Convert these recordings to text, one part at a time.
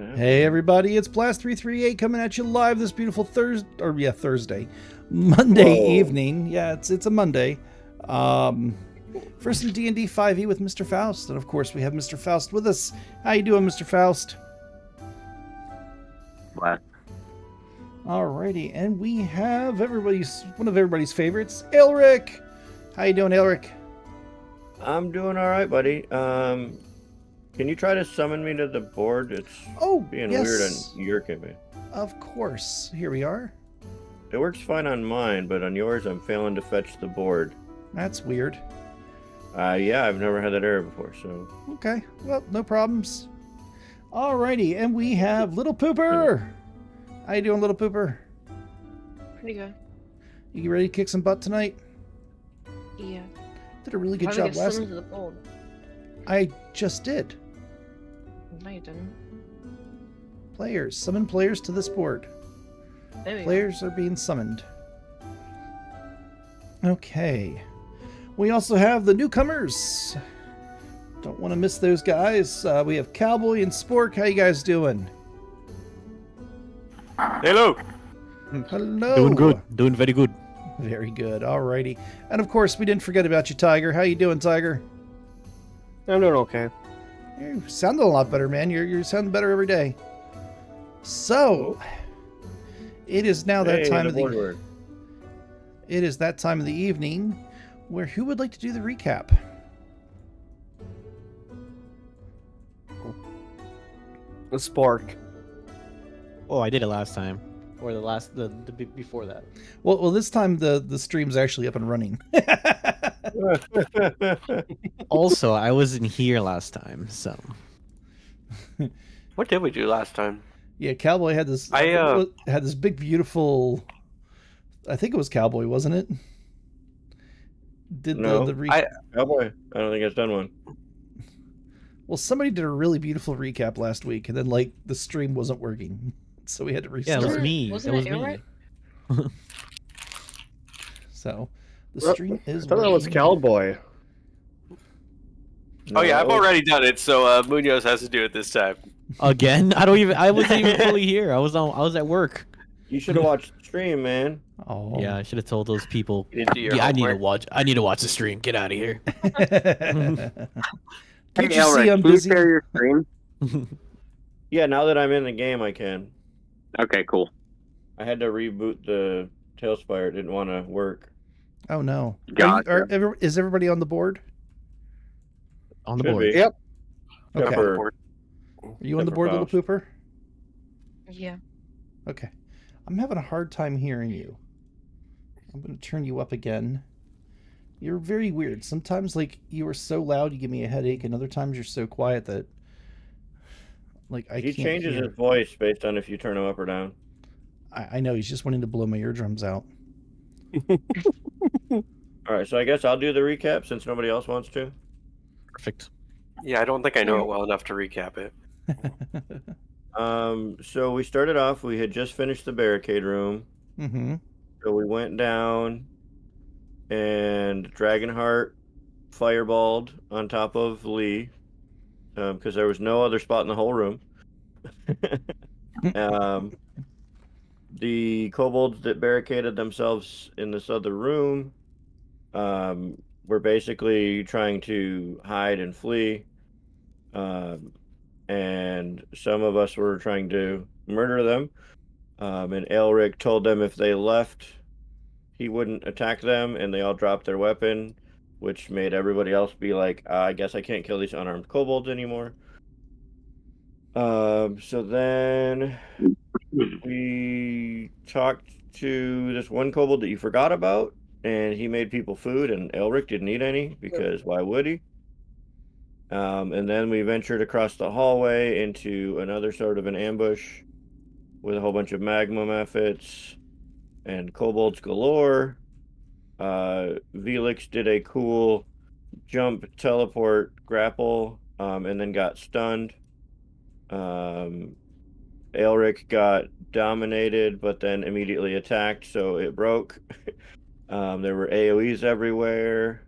the hell? Hey everybody, it's Blast338 coming at you live this beautiful Thursday, Monday evening. Yeah, it's a Monday. For some D&D 5e with Mr. Faust, and of course we have Mr. Faust with us. How you doing, Mr. Faust? Blast. Alrighty, and we have one of everybody's favorites, Elric. How you doing, Elric? I'm doing all right, buddy. Can you try to summon me to the board? It's being weird on your campaign. Of course. Here we are. It works fine on mine, but on yours, I'm failing to fetch the board. That's weird. Yeah, I've never had that error before, so... Okay, well, no problems. Alrighty, and we have Little Pooper. How you doing, Little Pooper? Pretty good. You ready to kick some butt tonight? Yeah. Did a really good How job to get last summoned to the board? I just did. No, you didn't. Players. Summon players to this board. There we Players are being summoned. Okay. We also have the newcomers. Don't want to miss those guys. We have Cowboy and Spork. How you guys doing? Hello. Hello. Doing good. Doing very good. Very good. Alrighty. And of course, we didn't forget about you, Tiger. How you doing, Tiger? I'm doing okay. You're sounding a lot better, man. You're sounding better every day. So, it is now that time of the... It is that time of the evening where who would like to do the recap? The Spark. Oh, I did it last time. Or the before that. Well, this time the stream's actually up and running. Also, I wasn't here last time, so. What did we do last time? Yeah, Cowboy had this. Had this big, beautiful. I think it was Cowboy, wasn't it? Did the recap? Cowboy. I don't think I've done one. Well, somebody did a really beautiful recap last week, and then the stream wasn't working, so we had to restart. Yeah, it was me. Wasn't it me. So, the stream is. I thought that was Cowboy. Oh yeah, I've already done it, so Munoz has to do it this time. Again? I wasn't even fully here. I was at work. You should have watched the stream, man. Oh. Yeah, I should have told those people. You didn't do your I need to homework. watch the stream. Get out of here. Can't you see I'm busy? Share your screen? Yeah, now that I'm in the game, I can. Okay, cool. I had to reboot the Tailspire. It didn't want to work. Oh no! Gotcha. Is everybody on the board? On the Should board. be. Yep. Okay. Pepper. Are you on the board, Little Faust. Pooper? Yeah. Okay. I'm having a hard time hearing you. I'm going to turn you up again. You're very weird. Sometimes, you are so loud you give me a headache, and other times you're so quiet that, I can't He changes hear. his voice based on if you turn him up or down. I know, he's just wanting to blow my eardrums out. All right, so I guess I'll do the recap since nobody else wants to. Perfect. Yeah, I don't think I know it well enough to recap it. So we started off, we had just finished the barricade room. Mm-hmm. So we went down, and Dragonheart fireballed on top of Lee, because there was no other spot in the whole room. The kobolds that barricaded themselves in this other room were basically trying to hide and flee. And some of us were trying to murder them. And Elric told them if they left, he wouldn't attack them, and they all dropped their weapon, which made everybody else be like, I guess I can't kill these unarmed kobolds anymore. So then we talked to this one kobold that you forgot about, and he made people food, and Elric didn't eat any, because why would he? And then we ventured across the hallway into another sort of an ambush with a whole bunch of magma mephits and kobolds galore. Velix did a cool jump, teleport, grapple, and then got stunned. Elric got dominated, but then immediately attacked, so it broke. There were AoEs everywhere.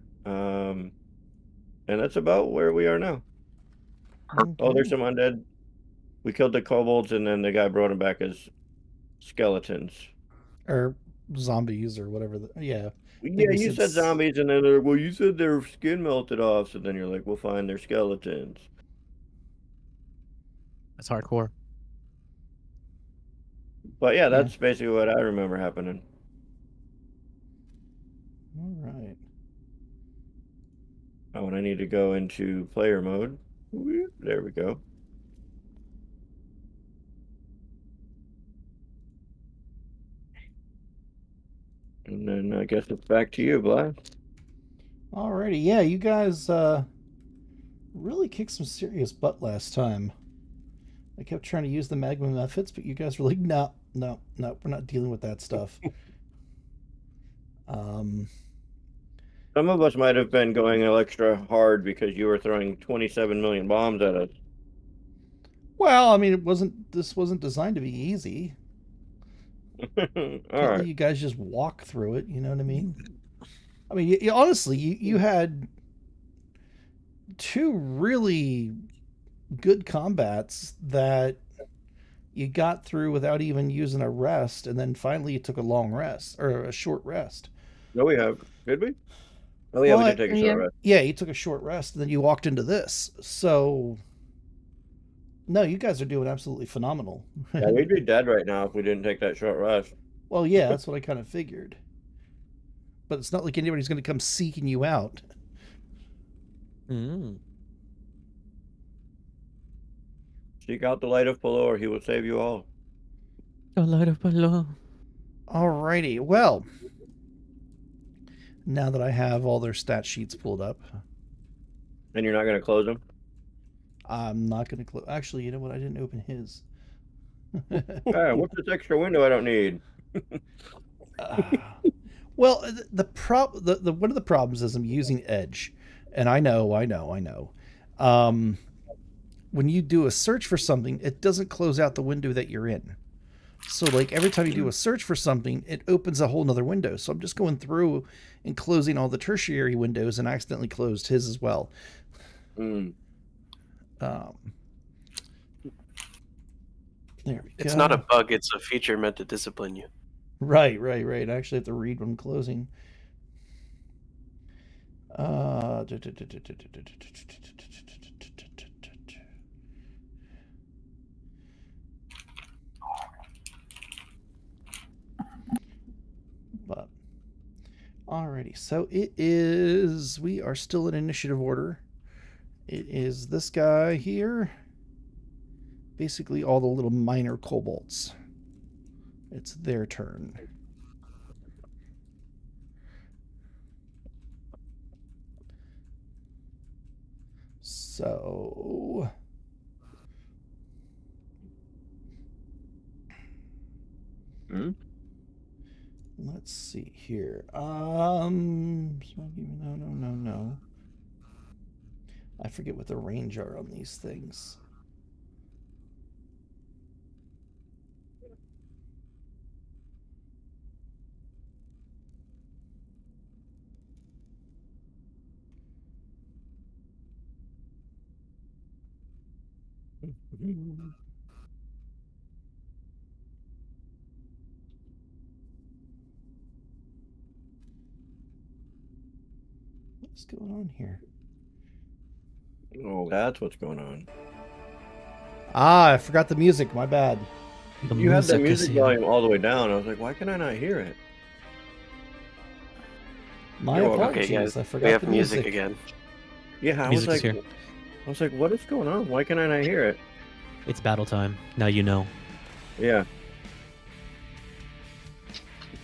And that's about where we are now. Oh, there's some undead We killed the kobolds, and then the guy brought them back as skeletons. Or zombies or whatever. Yeah. Yeah, we you said said zombies, and then they're well, you said their skin melted off, so then you're like, we'll find their skeletons. That's hardcore. But yeah, that's basically what I remember happening. All right. Oh, and I need to go into player mode. There we go. And then I guess it's back to you, Blythe. Alrighty. Yeah, you guys really kicked some serious butt last time. I kept trying to use the magma methods, but you guys were like, no, we're not dealing with that stuff. Some of us might have been going extra hard because you were throwing 27 million bombs at us. Well, I mean, this wasn't designed to be easy. All right. You guys just walk through it, you know what I mean? I mean, honestly, you had two really good combats that you got through without even using a rest, and then finally you took a long rest, or a short rest. No, we have. Did we? Oh, yeah, we did take a short rest. Yeah, you took a short rest, and then you walked into this. So, no, you guys are doing absolutely phenomenal. Yeah, we'd be dead right now if we didn't take that short rest. Well, yeah, that's what I kind of figured. But it's not like anybody's going to come seeking you out. Seek out the light of Pelor, he will save you all. The light of Pelor. Alrighty, well, now that I have all their stat sheets pulled up. And you're not going to close them? I'm not going to close. Actually, you know what? I didn't open his. Hey, what's this extra window I don't need? Well, one of the problems is I'm using Edge, and I know. When you do a search for something, it doesn't close out the window that you're in. So, like, every time you do a search for something, it opens a whole nother window. So I'm just going through and closing all the tertiary windows, and I accidentally closed his as well. There we go. It's not a bug, it's a feature meant to discipline you. Right. I actually have to read when I'm closing. But alrighty, so we are still in initiative order. It is this guy here. Basically all the little minor kobolds. It's their turn. So let's see here. No. I forget what the range are on these things. What's going on here? Oh, that's what's going on. Ah, I forgot the music. My bad. You had the music volume all the way down. I was like, why can I not hear it? My apologies. Okay, guys, I forgot we have the music again. Yeah, I was like, what is going on? Why can I not hear it? It's battle time. Now you know. Yeah.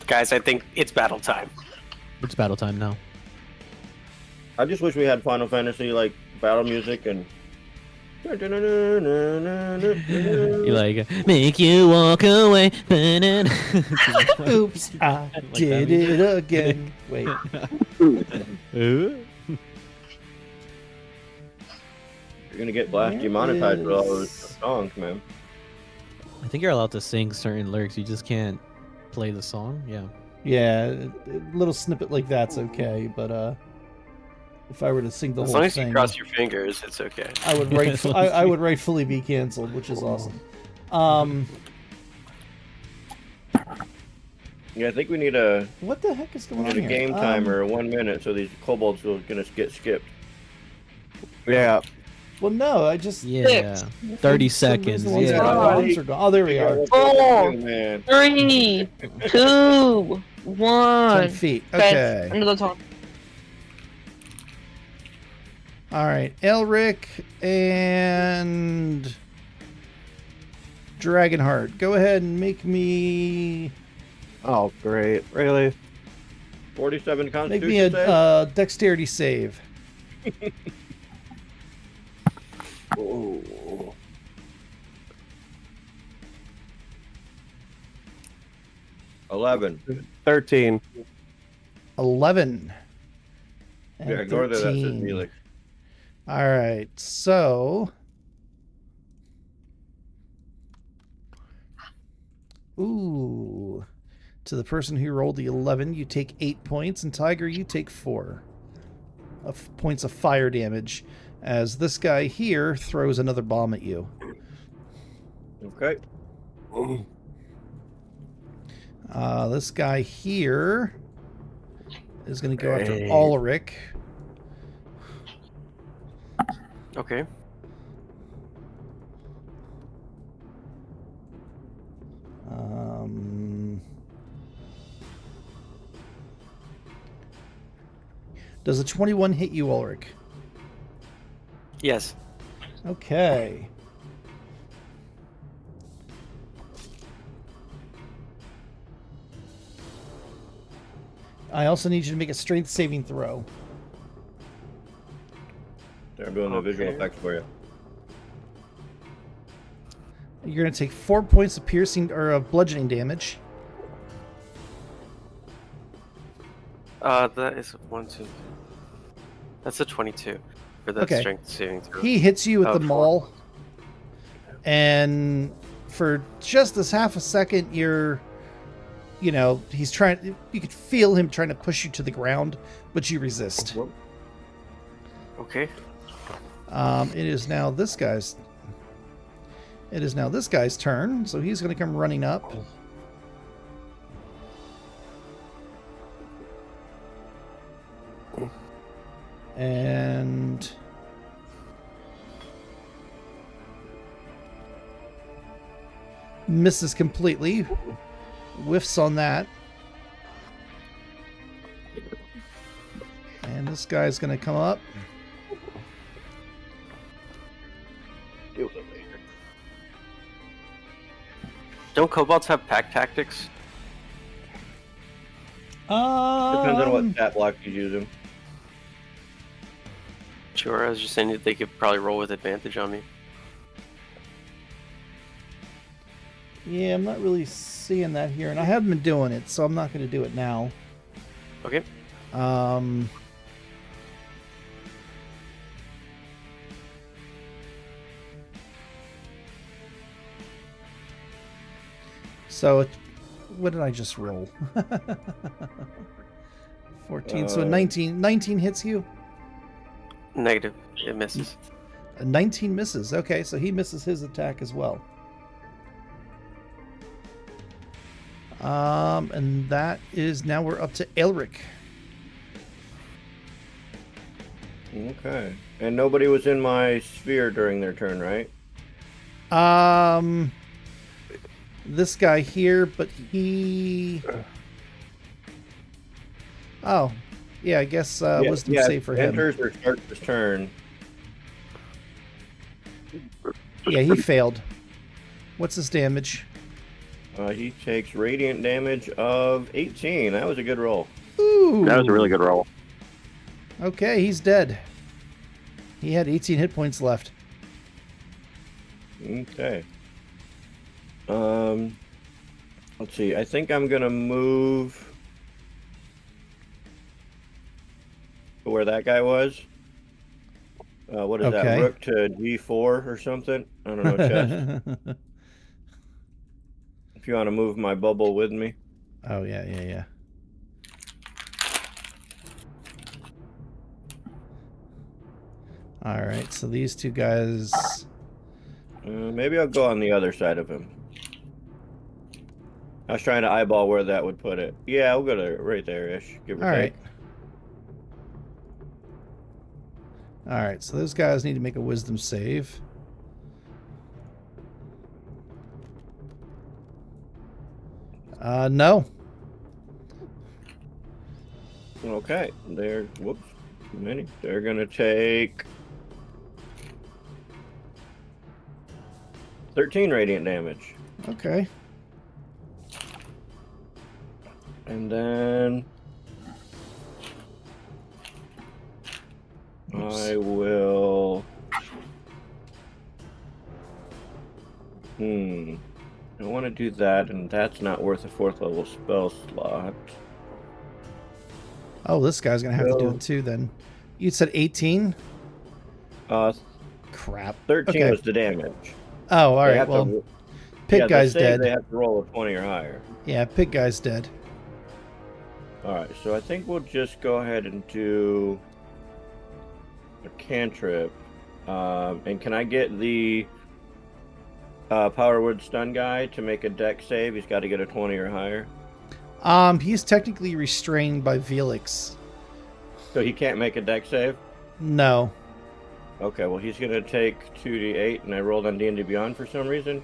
Guys, I think it's battle time. It's battle time now. I just wish we had Final Fantasy like battle music and You like make you walk away. Oops, I Like did that it again. Wait. you're gonna get blast There demonetized for all those is- songs, man. I think you're allowed to sing certain lyrics. You just can't play the song. Yeah. Yeah, a little snippet like that's okay, but If I were to sing the As whole long as thing, you cross your fingers, it's okay. I would I would rightfully be canceled, which is awesome. Yeah, I think we need a What the heck is going on here? game timer, 1 minute, so these kobolds are gonna get skipped. Yeah. Well, no, I just Yeah. 30 for some reason seconds. the ones that Yeah. got bombs are gone. Oh, there we are. Oh. Man. 3, 2, 1. 10 feet. Okay. Okay. Another time. All right, Elric and Dragonheart. Go ahead and make me Oh, great. Really? 47 make Constitution me save? a dexterity save. Oh. 11. 13. 11. And Yeah, ignore that. That says 13. Neelix. All right, so. Ooh. To the person who rolled the 11, you take 8 points, and Tiger, you take 4 points of fire damage, as this guy here throws another bomb at you. Okay. This guy here is going to go after Ulrich. Okay. Does a 21 hit you, Ulrich? Yes. Okay. I also need you to make a strength saving throw. There, I'm doing the visual Okay. effects for you. You're going to take 4 points of piercing or of bludgeoning damage. That is 1, 2. That's a 22 for that Okay. strength saving throw. He hits you with Oh, the 4. maul, and for just this half a second, he's trying. You could feel him trying to push you to the ground, but you resist. Okay. It is now this guy's. It is now this guy's turn, so he's going to come running up. And misses completely. Whiffs on that. And this guy's going to come up. Don't kobolds have pack tactics? Depends on what stat block he's using. Sure, I was just saying that they could probably roll with advantage on me. Yeah, I'm not really seeing that here, and I haven't been doing it, so I'm not going to do it now. Okay. So, what did I just roll? 14, so 19. 19 hits you? Negative. It misses. 19 misses. Okay, so he misses his attack as well. And that is, now we're up to Elric. Okay. And nobody was in my sphere during their turn, right? This guy here, but he... Oh, yeah, I guess wisdom save for him. Enters or starts his turn. Yeah, he failed. What's his damage? He takes radiant damage of 18. That was a good roll. Ooh. That was a really good roll. Okay, he's dead. He had 18 hit points left. Okay. Let's see. I think I'm gonna move to where that guy was. What is that? Okay. Rook to D4 or something? I don't know. Chess. If you want to move my bubble with me. Oh, yeah. All right, so these two guys. Maybe I'll go on the other side of him. I was trying to eyeball where that would put it. Yeah, we'll go to right there-ish, give or All take. right. All right, so those guys need to make a wisdom save. No. Okay, they're whoops, too many. They're gonna take 13 radiant damage, Okay. and then Oops. I will. I want to do that, and that's not worth a 4th level spell slot. Oh, this guy's gonna have to do it too. Then you said 18. Uh, Crap. 13 Okay. was the damage. Oh, all They right. have to- Well, pig the guy's save, dead. They have to roll a 20 or higher. Yeah, pig guy's dead. All right, so I think we'll just go ahead and do a cantrip. And can I get the Power Word stun guy to make a deck save? He's got to get a 20 or higher. He's technically restrained by Velix. So he can't make a deck save? No. Okay, well, he's going to take 2d8, and I rolled on D&D Beyond for some reason.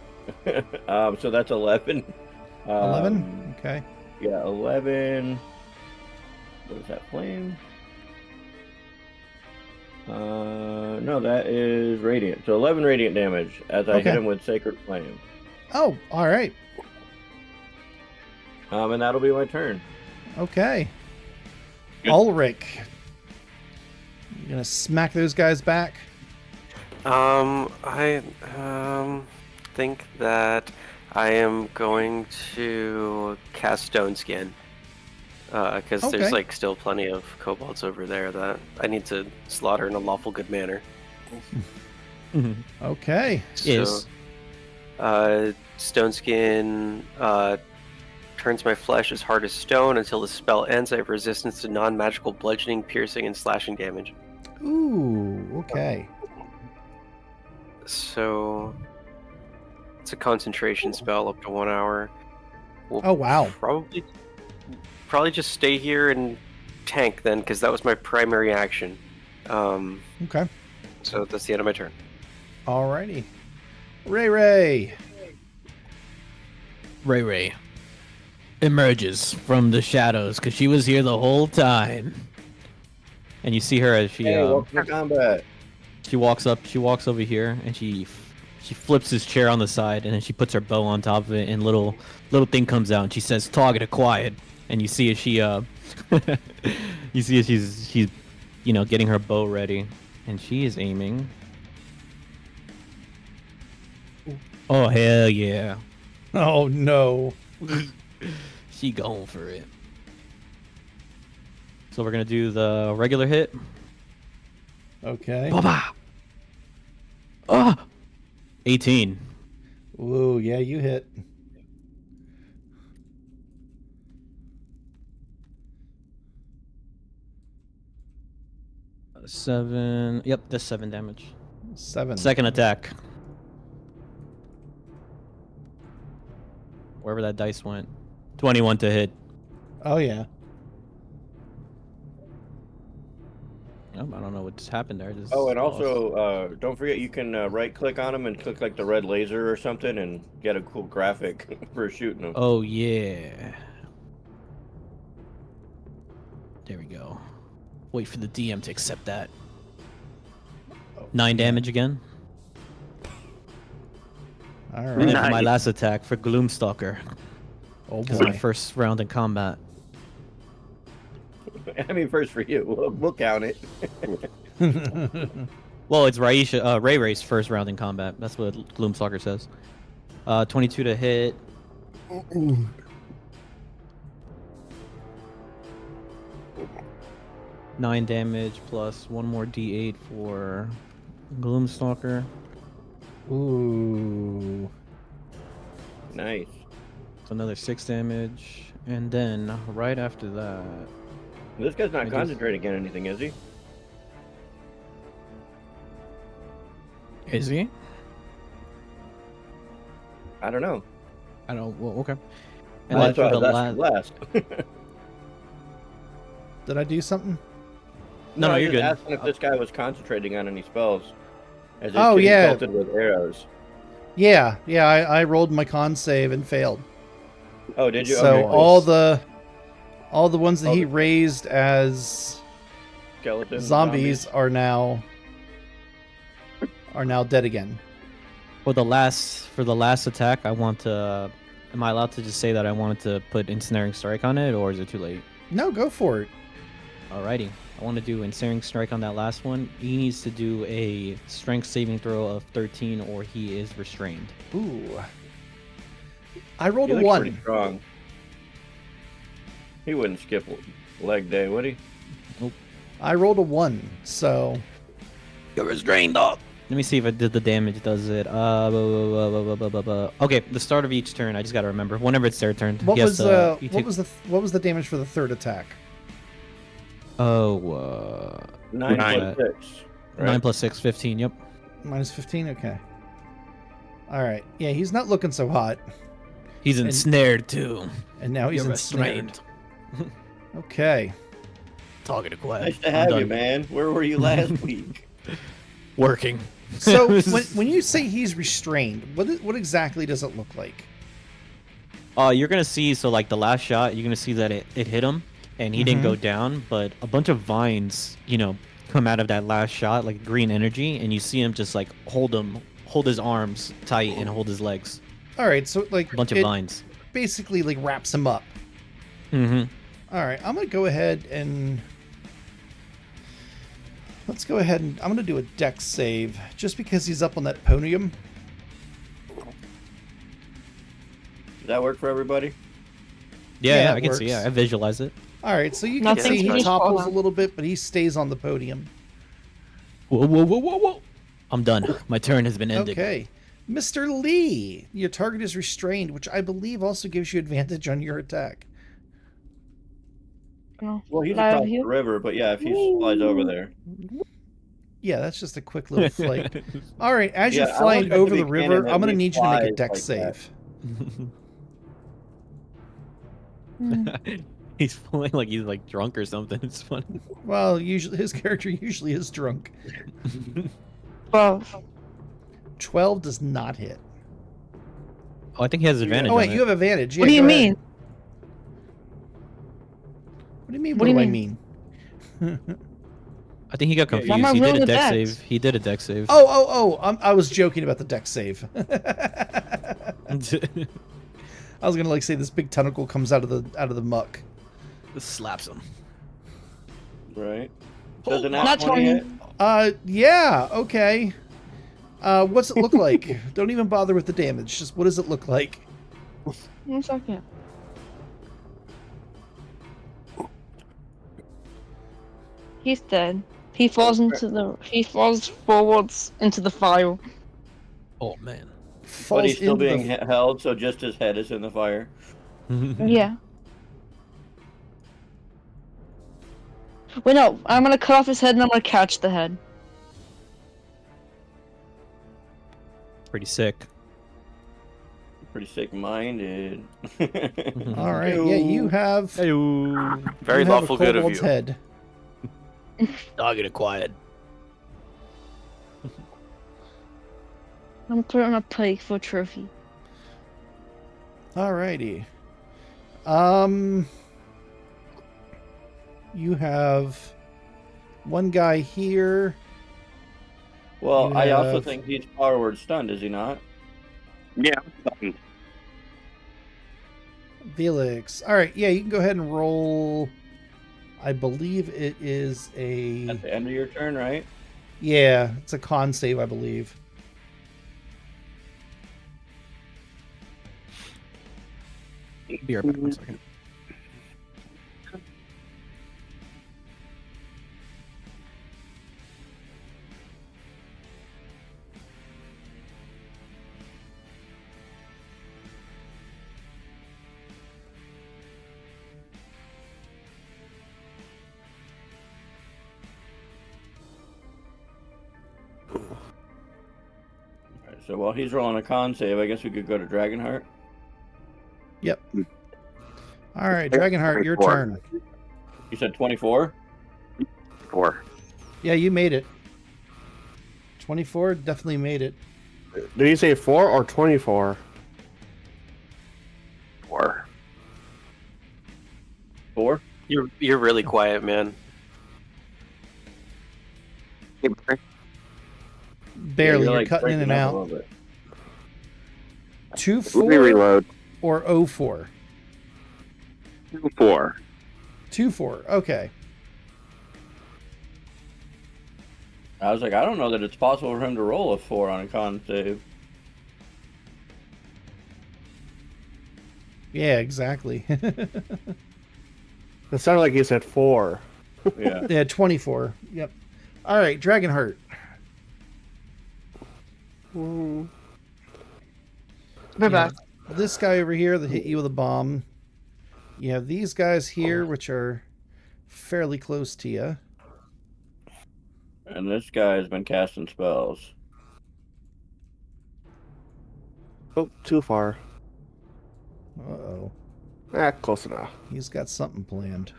So that's 11. 11? Okay. Yeah, 11. What is that, flame? No, that is radiant. So 11 radiant damage as I hit Okay. him with Sacred Flame. Oh, all right. And that'll be my turn. Okay. Ulrich. You gonna smack those guys back? I think that I am going to cast Stone Skin. Because Okay. there's like still plenty of kobolds over there that I need to slaughter in a lawful good manner. Okay. Yes. Stone Skin turns my flesh as hard as stone until the spell ends. I have resistance to non-magical bludgeoning, piercing, and slashing damage. Ooh, okay. So it's a concentration spell up to 1 hour. We'll Oh, wow. probably just stay here and tank then, because that was my primary action. Okay. So that's the end of my turn. Alrighty. Ray. Ray Ray emerges from the shadows because she was here the whole time. And you see her as she Hey, welcome to combat. she walks over here, and she flips his chair on the side, and then she puts her bow on top of it, and little thing comes out, and she says, "Target acquired." And you see as she you see as she's getting her bow ready, and she is aiming. Oh hell yeah! Oh no. She going for it. So we're gonna do the regular hit. Okay. Ba-ba! Ah! 18. Ooh, yeah, you hit. Seven. Yep, that's 7 damage. 7. Second attack. Wherever that dice went. 21 to hit. Oh yeah. Oh, I don't know what just happened there. Just Oh, and lost. also, don't forget you can right-click on him and click like the red laser or something and get a cool graphic for shooting him. Oh yeah. There we go. Wait for the DM to accept that. 9 damage again. All And then right. for my last attack for Gloomstalker. Oh Because my boy. first round in combat. I mean, first for you. We'll count it. Well, it's Ray Ray's first round in combat. That's what Gloomstalker says. 22 to hit. 9 damage plus 1 more d8 for Gloomstalker. Ooh. Nice. So another 6 damage. And then right after that, This guy's not It is- concentrating on anything, is he? Is he? I don't know. I don't. Well, okay. Well, And that's then for why the I was last. asking last. Did I do something? No, I you're was good. just asking if this guy was concentrating on any spells. As Oh, he yeah. pelted with arrows. Yeah. I rolled my con save and failed. Oh, did you? So Okay, Nice. all the ones that All he the- raised as skeleton zombies are now dead again. For the last attack, I want to. Am I allowed to just say that I wanted to put ensnaring strike on it, or is it too late? No, go for it. Alrighty. I want to do ensnaring strike on that last one. He needs to do a strength saving throw of 13, or he is restrained. Ooh. I rolled He a looks 1. pretty strong. He wouldn't skip leg day, would he? I rolled a 1, so You're restrained, dog. Let me see if it did the damage. Does it? Okay, the start of each turn. I just gotta remember. Whenever it's their turn. what he has was to- what was the damage for the third attack? Oh, 9 Nine. plus 6. Right? 9 plus 6, 15. Yep. Minus 15. Okay. All right. Yeah, he's not looking so hot, He's ensnared too. and now he's You're ensnared. restrained. Okay. Talking to quiet. Nice to have you, man. Where were you last week? Working. So when you say he's restrained, what exactly does it look like? You're gonna see. So like the last shot, you're gonna see that it hit him, and he didn't go down, but a bunch of vines, come out of that last shot, like green energy, and you see him just like hold his arms tight and hold his legs. All right. So like A bunch of it vines. basically like wraps him up. Mm-hmm. All right. I'm gonna go ahead and I'm gonna do a dex save just because he's up on that podium. Does that work for everybody? Yeah, Yeah, I it can see. Yeah, works. I visualize it. All right. So you can Nothing see he to topples a follow. little bit, but he stays on the podium. Whoa, whoa, whoa, whoa, whoa! I'm done. My turn has been ended. Okay. Mr. Lee, your target is restrained, which I believe also gives you advantage on your attack. No. Well, he's Live across the view? river, but yeah, if he flies over there. Yeah, that's just a quick little flight. All right, as Yeah, you're I flying want that to over be the river, canon that I'm going to he need you to make a flies dex like that. save. He's feeling like he's like drunk or something. It's funny. Well, usually his character usually is drunk. 12. 12 does not hit. Oh, I think he has advantage. Oh wait, on you it. have advantage. Yeah, What do you go ahead. mean? What do you mean? What What do do you I mean? I think he got Yeah, confused. Why am I He did rolling a the dex dex? save. He did a dex save. I was joking about the dex save. I was gonna like say this big tentacle comes out of the muck. Just slaps him. Right? Does an Not 20 hit? Yeah, okay. What's it look like? Don't even bother with the damage. Just what does it look like? 1 second. He's dead. He falls forwards into the fire. Oh man. Falls But he's still into the- being held, so just his head is in the fire. Yeah. Wait, no. I'm gonna cut off his head and I'm gonna catch the head. Pretty sick. Pretty sick-minded. All right, yeah, you have Very you have lawful a good of kobold's you. head. Dog it quiet. I'm putting on a pike for a trophy. Alrighty. You have one guy here. Well, You I also have- think he's forward stunned, is he not? Yeah. Felix. Alright, yeah, you can go ahead and roll. I believe it is a... At the end of your turn, right? Yeah, it's a con save, I believe. Be right back. 1 second. So while he's rolling a con save, I guess we could go to Dragonheart. Yep. All right, Dragonheart, your 24. turn. You said 24? 4. Yeah, you made it. 24 definitely made it. Did you say 4 or 24? 4. 4? You're really quiet, man. Hey, Barry. Barely, you're, you're like, cutting in and breaking up a out. little bit. 2 Let me 4 reload. or 0 4? 4. 2 4. Okay. I was like, I don't know that it's possible for him to roll a 4 on a con save. Yeah, exactly. It sounded like you said 4. Yeah. Yeah, 24. Yep. All right, Dragonheart. Mm. Bye bye. This guy over here that hit you with a bomb. You have these guys here, which are fairly close to you. And this guy has been casting spells. Oh, too far. Uh-oh. Close enough. He's got something planned.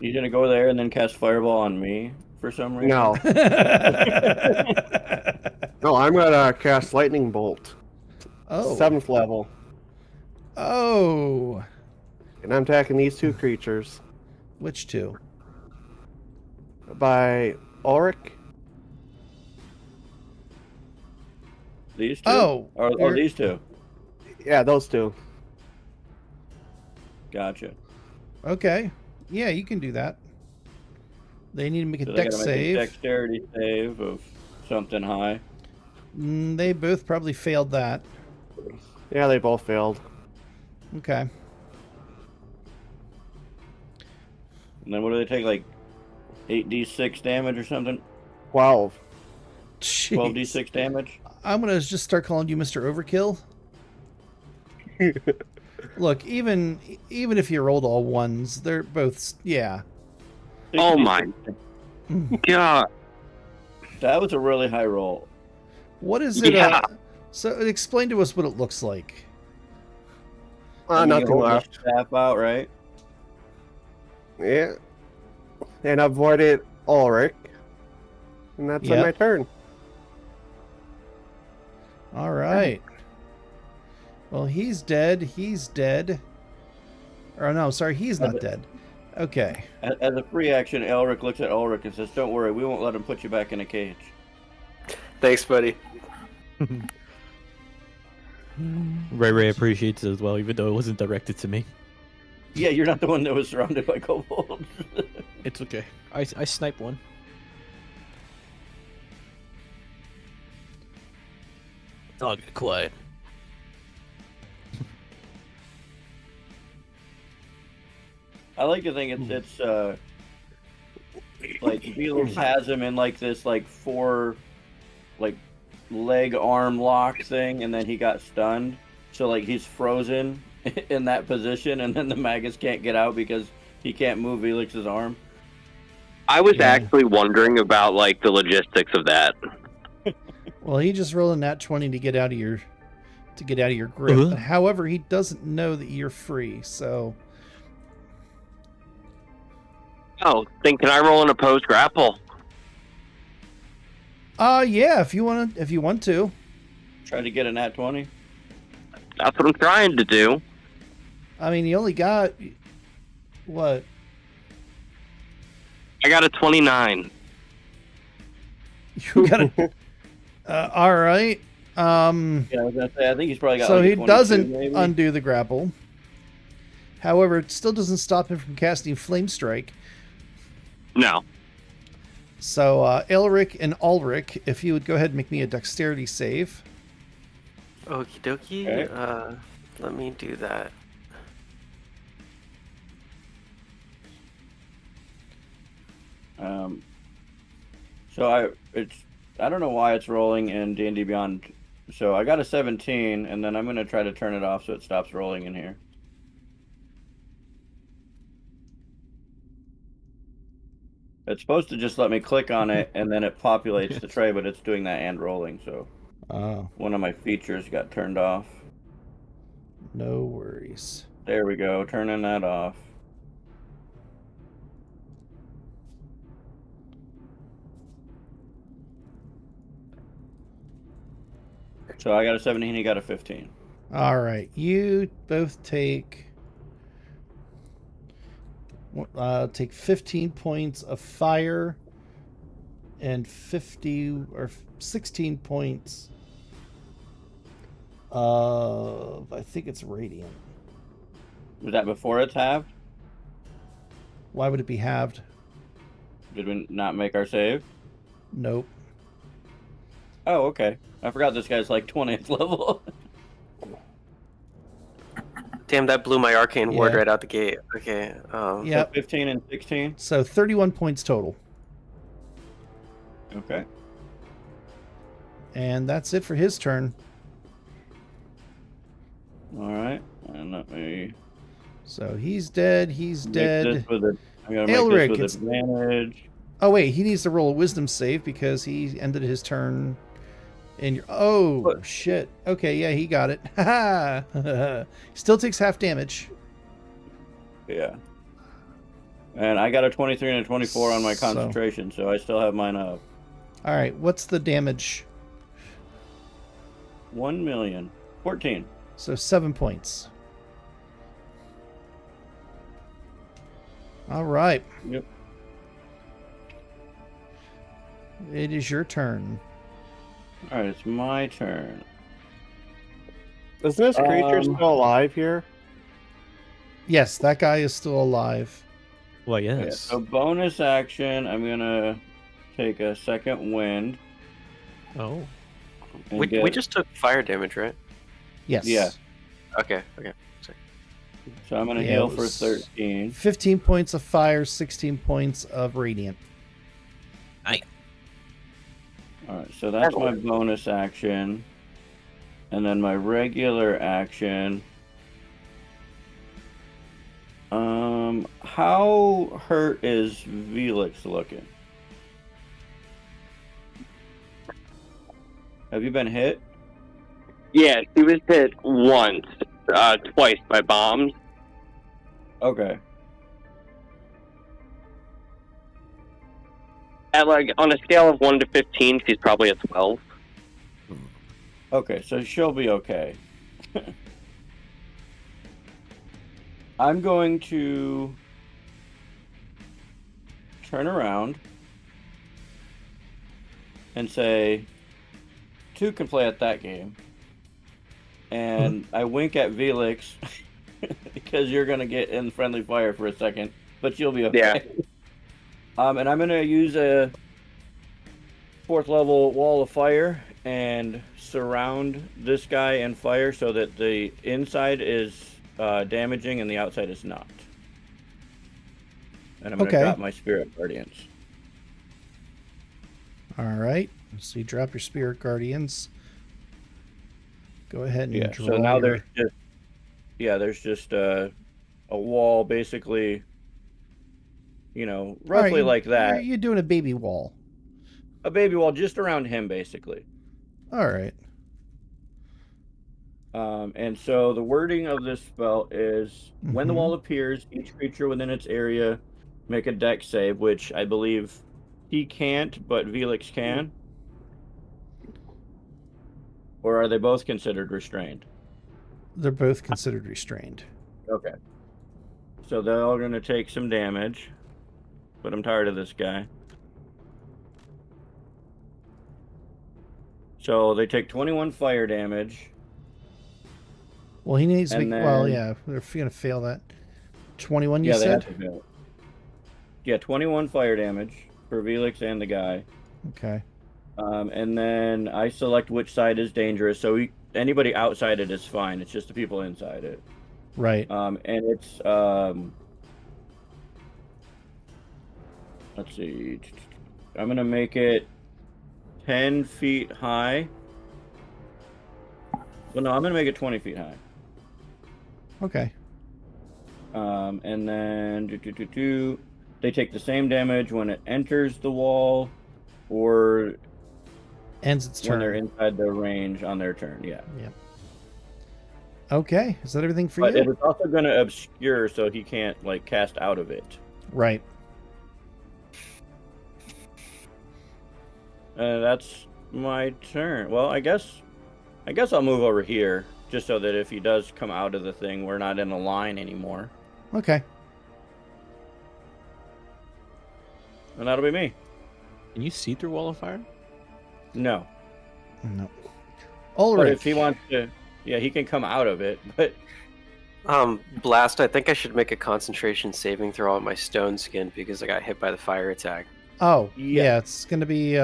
He's gonna go there and then cast Fireball on me for some reason? No. No, I'm gonna cast Lightning Bolt. Oh. 7th level. Oh. And I'm attacking these two creatures. Which two? By Ulrich. These two? Oh. Or you're- these two? Yeah, those two. Gotcha. Okay. Yeah, you can do that. They need to make a So they dex gotta make a save. dexterity save of something high. They both probably failed that. Yeah, they both failed. Okay. And then what do they take, like 8d6 damage or something? 12. Jeez. 12d6 damage? I'm gonna just start calling you Mr. Overkill. Look, even if you rolled all ones, they're both yeah. Oh my god. That was a really high roll. What is it? Yeah. So explain to us what it looks like. And you Nothing hold the left. Staff out, right? Yeah. And avoided Ulrich. And that's Yep. my turn. All right. Well, he's dead. He's dead. Or no, sorry, he's not dead. Okay. As a free action, Elric looks at Ulrich and says, "Don't worry, we won't let him put you back in a cage." Thanks, buddy. Ray appreciates it as well, even though it wasn't directed to me. Yeah, you're not the one that was surrounded by kobolds. It's okay. I sniped one. I'll get quiet. I like to think it's like Beetle's has him in like this like 4 like leg arm lock thing, and then he got stunned, so like he's frozen in that position, and then the Magus can't get out because he can't move Felix's arm. I was Yeah. actually wondering about like the logistics of that. Well, he just rolled a nat 20 to get out of your grip. Uh-huh. However, he doesn't know that you're free, so Oh, then can I roll an opposed grapple? yeah, if you want to. Try to get a nat 20. That's what I'm trying to do. I mean, you only got what? I got a 29. You got a all right. Yeah, I was gonna say, I think he's probably got. So like a he 22 doesn't maybe. undo the grapple. However, it still doesn't stop him from casting Flame Strike. No. So, Elric and Ulrich, if you would go ahead and make me a dexterity save. Okie dokie. Okay. Let me do that. So I don't know why it's rolling in D&D Beyond. So I got a 17, and then I'm gonna try to turn it off so it stops rolling in here. It's supposed to just let me click on it and then it populates the tray, but it's doing that and rolling, so Oh, one of my features got turned off. no worries. There we go, turning that off. So I got a 17, he got a 15. All right, you both take 15 points of fire and 50 or 16 points of, I think it's radiant. Was that before it's halved? Why would it be halved? Did we not make our save? Nope. Oh, okay. I forgot this guy's like 20th level. Damn, that blew my arcane ward Yeah. right out the gate. Okay. Yeah. So 15 and 16. So 31 points total. Okay. And that's it for his turn. All right. And let me So he's dead. He's make dead. this with a, I'm gonna make Elric, this it's- with advantage. Oh wait, he needs to roll a wisdom save because he ended his turn. And you're, oh What? shit. Okay, yeah, he got it. Ha. Still takes half damage. Yeah. And I got a 23 and a 24 on my So- concentration, so I still have mine up. All right, what's the damage? 1 million. 14. So 7 points. All right, Yep. it is your turn. All right, it's my turn. Is this creature Um, still alive here? Yes, that guy is still alive. Well, Yeah, yes. so bonus action, I'm gonna take a second wind. Oh. And we get, just took fire damage, right? Yes. Yeah. Okay. so I'm gonna Yeah, heal it for was 13. 15 points of fire, 16 points of radiant. All right, so that's my bonus action, and then my regular action. How hurt is Velix looking? Have you been hit? Yeah, she was hit once, twice by bombs. Okay. At like on a scale of 1 to 15, she's probably a 12. Okay, so she'll be okay. I'm going to turn around and say, two can play at that game. And I wink at Velix because you're going to get in friendly fire for a second, but you'll be okay. Yeah. And I'm going to use a 4th level wall of fire and surround this guy in fire so that the inside is damaging and the outside is not. And I'm going to Okay. drop my Spirit Guardians. All right. So you drop your spirit guardians. Go ahead and Yeah, draw so now your- there's just a wall basically, All right, roughly like that. You're doing a baby wall. A baby wall just around him basically. All right. And so the wording of this spell is when the Mhm. wall appears, each creature within its area make a dex save, which I believe he can't, but Velix can. Or are they both considered restrained? They're both considered restrained. Okay. So they're all going to take some damage, but I'm tired of this guy. So they take 21 fire damage. Well, he needs to And make. Well, then- yeah, they're going to fail that. 21, you Yeah, they said? have to fail. Yeah, 21 fire damage for Velix and the guy. Okay. And then I select which side is dangerous. So anybody outside it is fine. It's just the people inside it. Right. And it's let's see. I'm gonna make it 10 feet high. Well, no, I'm gonna make it 20 feet high. Okay. And then they take the same damage when it enters the wall, or Ends its when they're turn. inside their range on their turn. Yeah. Okay, is that everything for But you? it is also going to obscure, so he can't like cast out of it. Right. That's my turn. Well, I guess I'll move over here just so that if he does come out of the thing, we're not in a line anymore. Okay. And that'll be me. Can you see through wall of fire? No. No. But Ulrich. if he wants to, yeah, he can come out of it. But Blast, I think I should make a concentration saving throw on my stone skin because I got hit by the fire attack. Oh, Yeah. yeah, it's going to be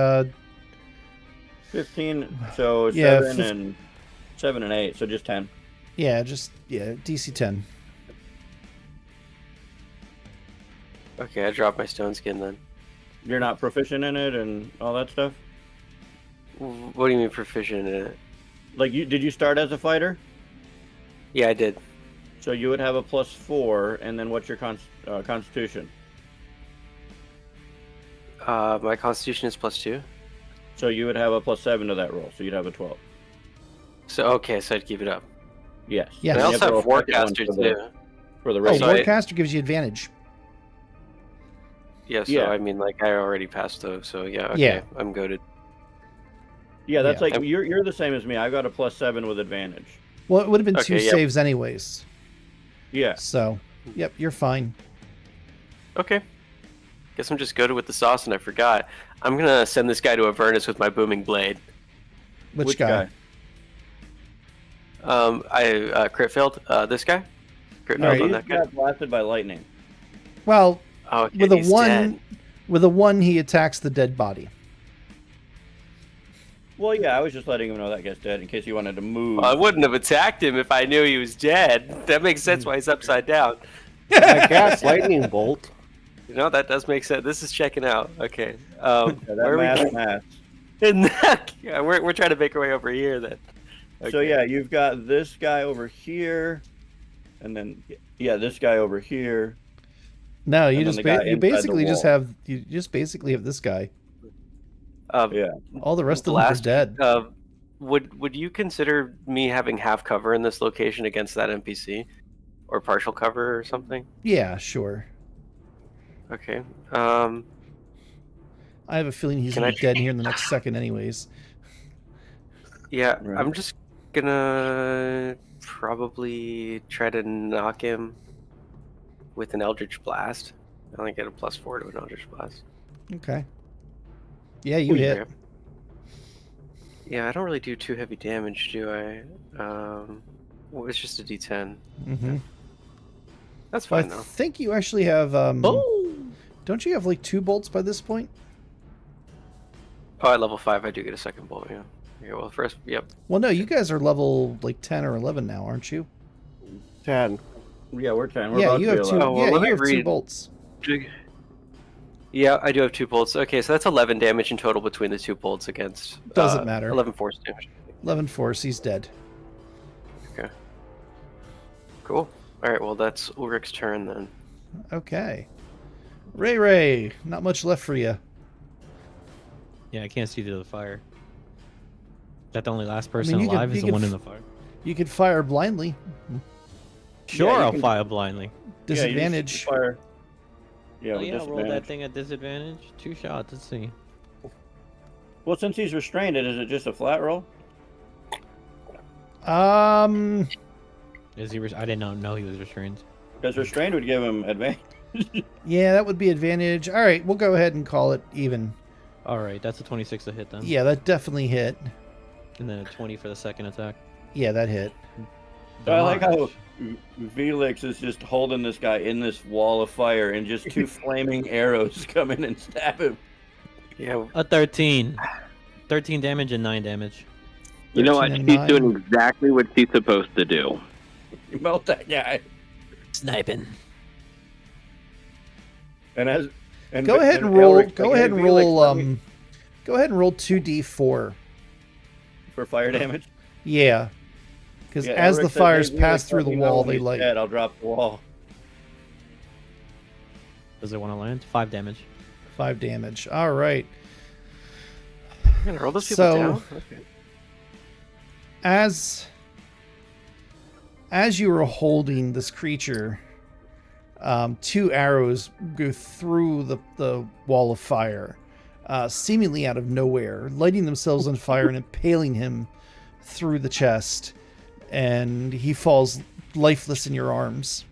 15, so Yeah, 7 and 8, so just 10. DC 10. Okay, I dropped my stone skin then. You're not proficient in it and all that stuff? What do you mean proficient in it? Like, did you start as a fighter? Yeah, I did. So you would have a +4, and then what's your constitution? My constitution is +2. So you would have a +7 to that roll, so you'd have a 12. So, okay, so I'd keep it up. Yes. Yes. And I And you also to have roll a second one Warcaster for the- too. For the Oh, race. so I- Warcaster gives you advantage. Yeah, so Yeah. I mean, like, I already passed those, so yeah, okay, Yeah. I'm goaded. Yeah, that's Yeah. like you're the same as me. I got a +7 with advantage. Well, it would have been Okay, 2 yeah. saves anyways. Yeah. So, yep, you're fine. Okay. Guess I'm just goaded with the sauce, and I forgot. I'm gonna send this guy to Avernus with my booming blade. Which guy? I crit failed. This guy. Crit No, failed he on that guy. got blasted by lightning. Well, Oh, okay, with a he's 1, dead. with a 1, he attacks the dead body. Well, yeah, I was just letting him know that guy's dead in case he wanted to move. Well, I wouldn't have attacked him if I knew he was dead. That makes sense why he's upside down. I cast lightning bolt. You know, that does make sense. This is checking out. Okay. Yeah, Where that are we? math. Yeah, we're trying to make our way over here then. So Okay. yeah, you've got this guy over here, and then this guy over here. No, you And then just the guy you inside the basically just wall. have basically have this guy. Yeah. All the rest of them are Blast. dead. Would you consider me having half cover in this location against that NPC, or partial cover or something? Yeah, sure. Okay. I have a feeling he's Can gonna I- be dead here in the next second, anyways. Yeah, Right. I'm just gonna probably try to knock him with an Eldritch Blast. I only get a +4 to an Eldritch Blast. Okay. Yeah, you hit. Okay. Yeah, I don't really do too heavy damage, do I? Well, it's just a D10. Mm-hmm. That's I fine though. think you actually have. Oh! Don't you have like 2 bolts by this point? Oh, at level 5, I do get a second bolt. Yeah. Okay. Well, first, yep. Well, no, you guys are level like 10 or 11 now, aren't you? 10. Yeah, we're 10. We're Yeah, about you to have be 2. 11. Oh, well, Yeah, let you me have 2 read- bolts. Yeah, I do have 2 bolts. Okay, so that's 11 damage in total between the 2 bolts against. Doesn't matter. 11 force damage. 11 force. He's dead. Okay. Cool. All right. Well, that's Ulrich's turn then. Okay. Ray, not much left for you. Yeah, I can't see through the fire. Is that the only last person you could- alive you is the could one in f- the fire? You could fire blindly. Sure, you I'll can- fire blindly. Yeah, you just Disadvantage. fire. Yeah, Oh with yeah, roll that disadvantage. thing at disadvantage. 2 shots, let's see. Well, since he's restrained, is it just a flat roll? Is he? I did not know he was restrained. Because restrained would give him advantage. Yeah, that would be advantage. All right, we'll go ahead and call it even. All right, that's a 26 to hit then. Yeah, that definitely hit. And then a 20 for the second attack. Yeah, that hit. I like how Dodge. Felix is just holding this guy in this wall of fire, and just 2 flaming arrows come in and stab him. Yeah. A 13. 13 damage and 9 damage. You know what? 13 and She's 9. doing exactly what she's supposed to do. You melt that guy. Sniping. And as and Go ahead and roll. Go ahead and roll. Go ahead and roll 2d4. for fire damage. Yeah, because Yeah, as Elric the says, fires "Hey, pass Felix, through let the me know wall, when they he's like. dead, I'll drop the wall. Does it want to land? 5 damage. 5 damage. All right. I'm gonna roll those people So- down. Okay. As you were holding this creature, 2 arrows go through the wall of fire, seemingly out of nowhere, lighting themselves on fire and impaling him through the chest, and he falls lifeless in your arms.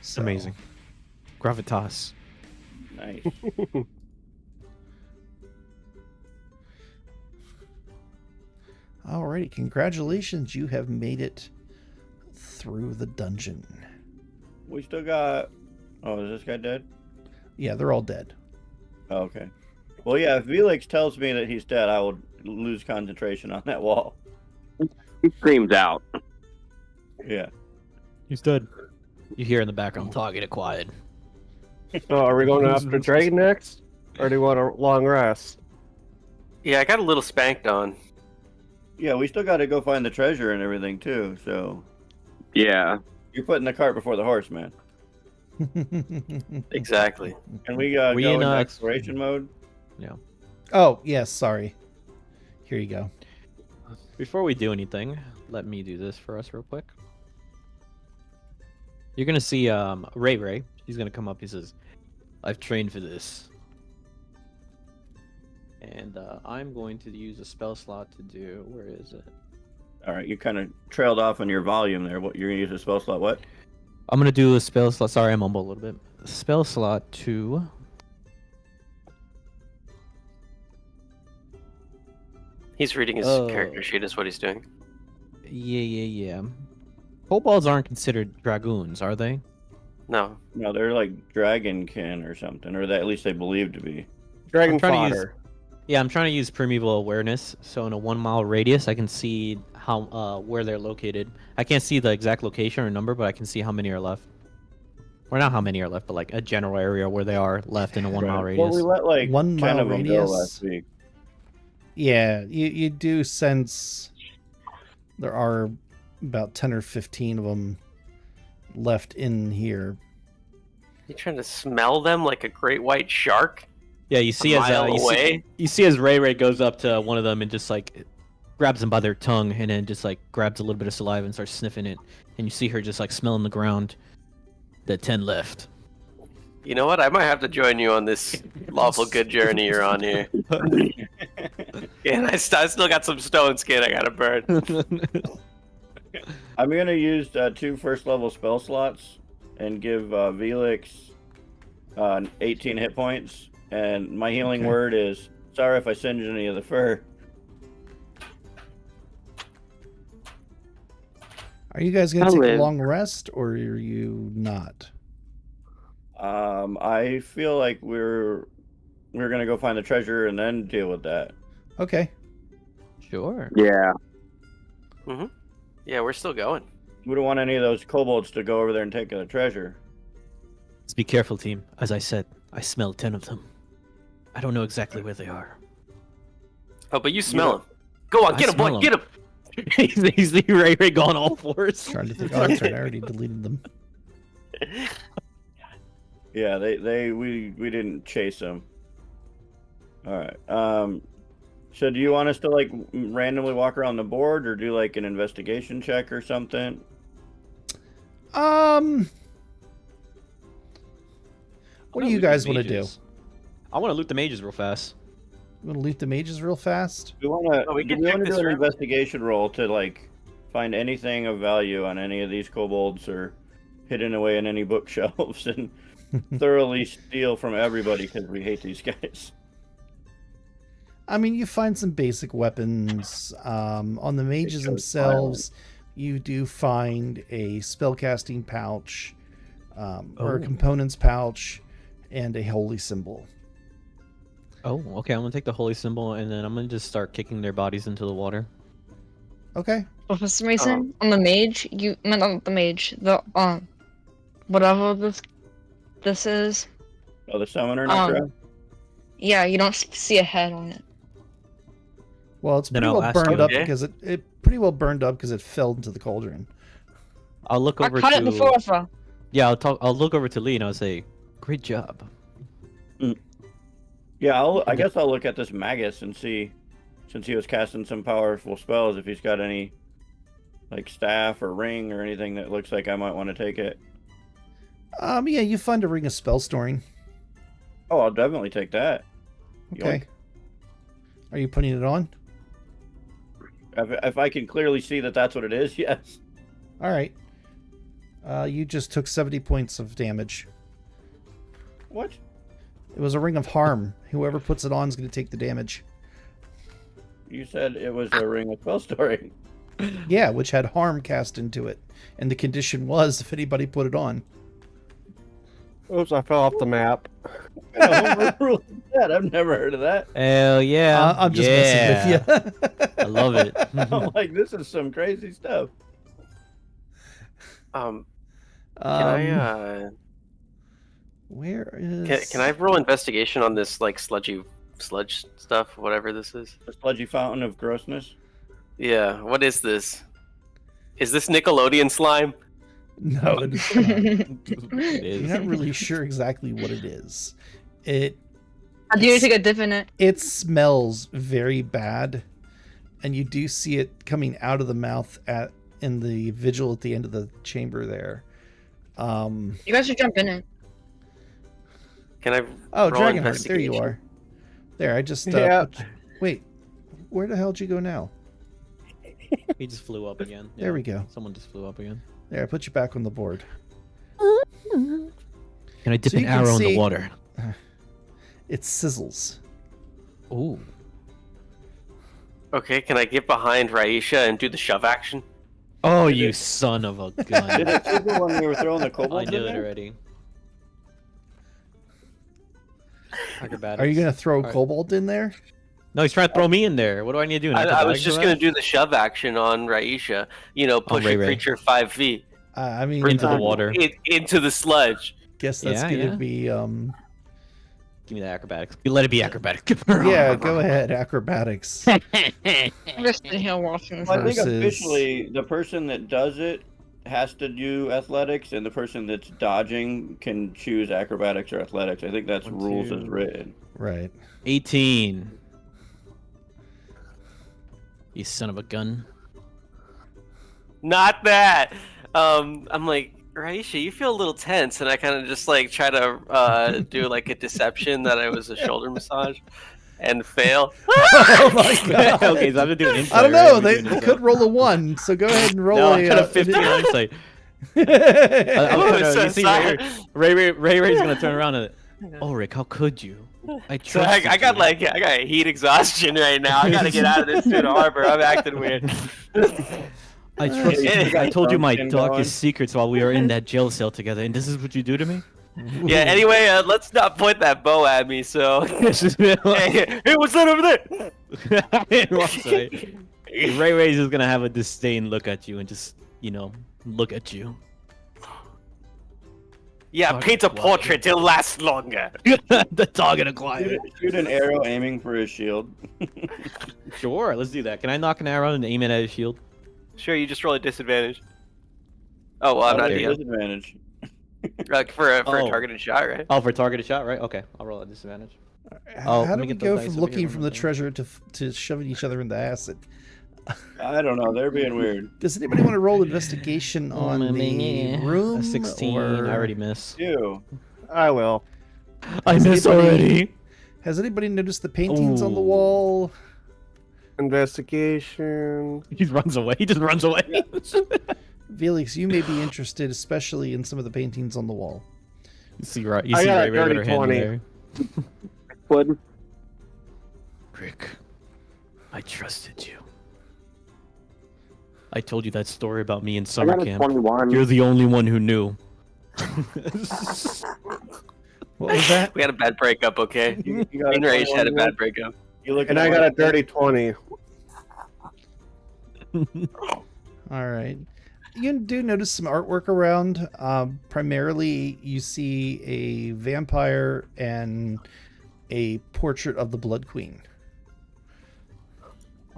So- Amazing. Gravitas. Nice. Alrighty, congratulations, you have made it through the dungeon. We still got. Oh, is this guy dead? Yeah, they're all dead. Oh, okay. Well, yeah. If Felix tells me that he's dead, I will lose concentration on that wall. He screams out. Yeah. He's dead. You hear in the background, target acquired. So are we going after Dragon next? Or do you want a long rest? Yeah, I got a little spanked on. Yeah, we still got to go find the treasure and everything too. So Yeah. you're putting the cart before the horse, man. Exactly. Can we We go in, into exploration mode? Oh, yes, sorry. Here you go. Before we do anything, let me do this for us real quick. You're gonna see Ray Ray. He's gonna come up. He says, "I've trained for this." And I'm going to use a spell slot to do. Where is it? All right, you kind of trailed off on your volume there. What you're gonna use a spell slot? What? I'm gonna do a spell slot. Sorry, I mumbled a little bit. Spell slot to. He's reading his Oh. character sheet. Is what he's doing. Yeah. Kobolds aren't considered dragoons, are they? No. No, they're like dragonkin or something, or that at least they believe to be. Dragon I'm trying to fodder. Yeah, I'm trying to use primeval awareness. So in a 1 mile radius, I can see how where they're located. I can't see the exact location or number, but I can see how many are left. Or not how many are left, but like a general area where they are left in a 1 mile Right. radius. Well, we let like 1 10 mile of them go radius? last week. Yeah, you do sense there are about 10 or 15 of them left in here. You trying to smell them like a great white shark? Yeah, you see A as mile you away? see as Ray Ray goes up to one of them and just like grabs them by their tongue and then just like grabs a little bit of saliva and starts sniffing it, and you see her just like smelling the ground. The 10 left. You know what? I might have to join you on this lawful good journey you're on here. And I still got some stone skin I gotta burn. I'm gonna use 2 first level spell slots and give Velix 18 hit points. And my healing Okay. word is sorry if I singed any of the fur. Are you guys going I'll to take live. a long rest, or are you not? I feel like we're gonna go find the treasure and then deal with that. Okay. Sure. Yeah. Yeah, we're still going. We don't want any of those kobolds to go over there and take the treasure. Let's be careful, team. As I said, I smell 10 of them. I don't know exactly where they are. Oh, but you smell him. Go on, I get him, boy, smell 'em. get him. he's Ray Ray going all fours. Trying to think. Oh, that's right. I already deleted them. Yeah, we didn't chase them. All right. So do you want us to like randomly walk around the board or do like an investigation check or something? What I'm do gonna you loot the guys want to do? mages. I want to loot the mages real fast. You want to loot the mages real fast? Do we want to Oh, we can do check do this an room. investigation roll to like find anything of value on any of these kobolds or hidden away in any bookshelves and thoroughly steal from everybody because we hate these guys? I mean, you find some basic weapons. On the mages shows themselves, you do find a spellcasting pouch, or a Oh. components pouch, and a holy symbol. Oh, okay. I'm gonna take the holy symbol and then I'm gonna just start kicking their bodies into the water. Okay. But for some reason, on the mage, not the mage, the whatever this is, Oh, the summoner necro? yeah, you don't see a head on it. Well, it's Then pretty I'll well ask burned you. up Okay. because it pretty well burned up because it fell into the cauldron. I'll look I over cut to it before, so. yeah. I'll look over to Lee and I'll say, "Great job." Yeah, I guess I'll look at this Magus and see, since he was casting some powerful spells, if he's got any, like, staff or ring or anything that looks like I might want to take it. Yeah, you find a ring of spell storing. Oh, I'll definitely take that. Okay. Yoink. Are you putting it on? If I can clearly see that that's what it is, yes. All right. You just took 70 points of damage. What? It was a ring of harm. Whoever puts it on is going to take the damage. You said it was a ring of spell storing. Yeah, which had harm cast into it. And the condition was if anybody put it on. Oops, I fell off the map. That I've never heard of that. Hell yeah! I'm just messing with you. I love it. I'm like, this is some crazy stuff. Can I Where is... can I roll investigation on this like sludge stuff, whatever this is? The sludgy fountain of grossness. Yeah, what is this? Is this Nickelodeon slime? No, it is not. It is. You're not really sure exactly what it is. It Do you take a dip in it? it smells very bad, and you do see it coming out of the mouth in the vigil at the end of the chamber there. You guys should jump in it. Can I? Oh, roll Dragonheart, there you investigation? are. There, I just Yeah. wait. Where the hell did you go now? He just flew up again. There we go. Someone just flew up again. There, I put you back on the board. Can I dip So an you can arrow in see- the water? It sizzles. Ooh. Okay, can I get behind Raisha and do the shove action? Oh, you son of a Did gun! it sizzle when we were throwing the I kobolds knew in it there? already. Acrobatics. Are you gonna throw Alright. Kobold in there? No, he's trying to throw me in there. What do I need to do? I was just gonna do the shove action on Raisha. You know, push Ray a Ray. creature 5 feet I mean, Into the water. into the sludge. guess that's Yeah, gonna yeah. be Give me the acrobatics. You let it be acrobatics. yeah. Go ahead, acrobatics. I'm just sitting here watching this. Well, I think Versus- officially the person that does it has to do athletics, and the person that's dodging can choose acrobatics or athletics. I think that's One, rules two. as written. Right. 18. You son of a gun. Not that. I'm like, Raisha, you feel a little tense, and I kind of just like try to do like a deception that I was a shoulder massage, and fail. Oh my god. Okay, so I'm gonna do an insight. I don't right? know. I'm They doing insight. could roll a 1, so go ahead and roll No, a. I got a 15 on insight. I'm Oh, gonna, so you see, sorry. Ray's gonna turn around and, oh, Rick, how could you? I So trusted I got you. like I got heat exhaustion right now. I gotta get out of this tuna harbor. I'm acting weird. I trusted Yeah, you. I told you my something darkest going. secrets while we were in that jail cell together, and this is what you do to me? Yeah. Anyway, let's not point that bow at me. So hey, what's that over there? Sorry. Ray's just gonna have a disdain look at you and just, look at you. Yeah, Fuck, paint a why? portrait. It'll last longer. The target acquired. Shoot an arrow aiming for his shield. Sure, let's do that. Can I knock an arrow and aim it at his shield? Sure, you just roll a disadvantage. Oh well, I'm not At a DM. disadvantage. Like for a Oh. targeted shot, right? Oh, for targeted shot, right? Okay, I'll roll a disadvantage. Oh, How let do me we get the go dice from over looking here from one the second. treasure to shoving each other into acid? I don't know. They're being weird. Does anybody want to roll investigation on the room? A 16. or- I already miss. You. I will. I miss anybody- already. Has anybody noticed the paintings on the Ooh. wall? Investigation. He runs away. He just runs away. Felix, you may be interested, especially in some of the paintings on the wall. You see, right? You I see got a Ray Ray with dirty her hand 20. there. Would Rick, I trusted you. I told you that story about me in I summer got a camp. 21. You're the only one who knew. What was that? We had a bad breakup, okay? You Me got and Rage had a 21? bad breakup. You look And at I my- got a dirty 20. All right. You do notice some artwork around. Primarily, you see a vampire and a portrait of the Blood Queen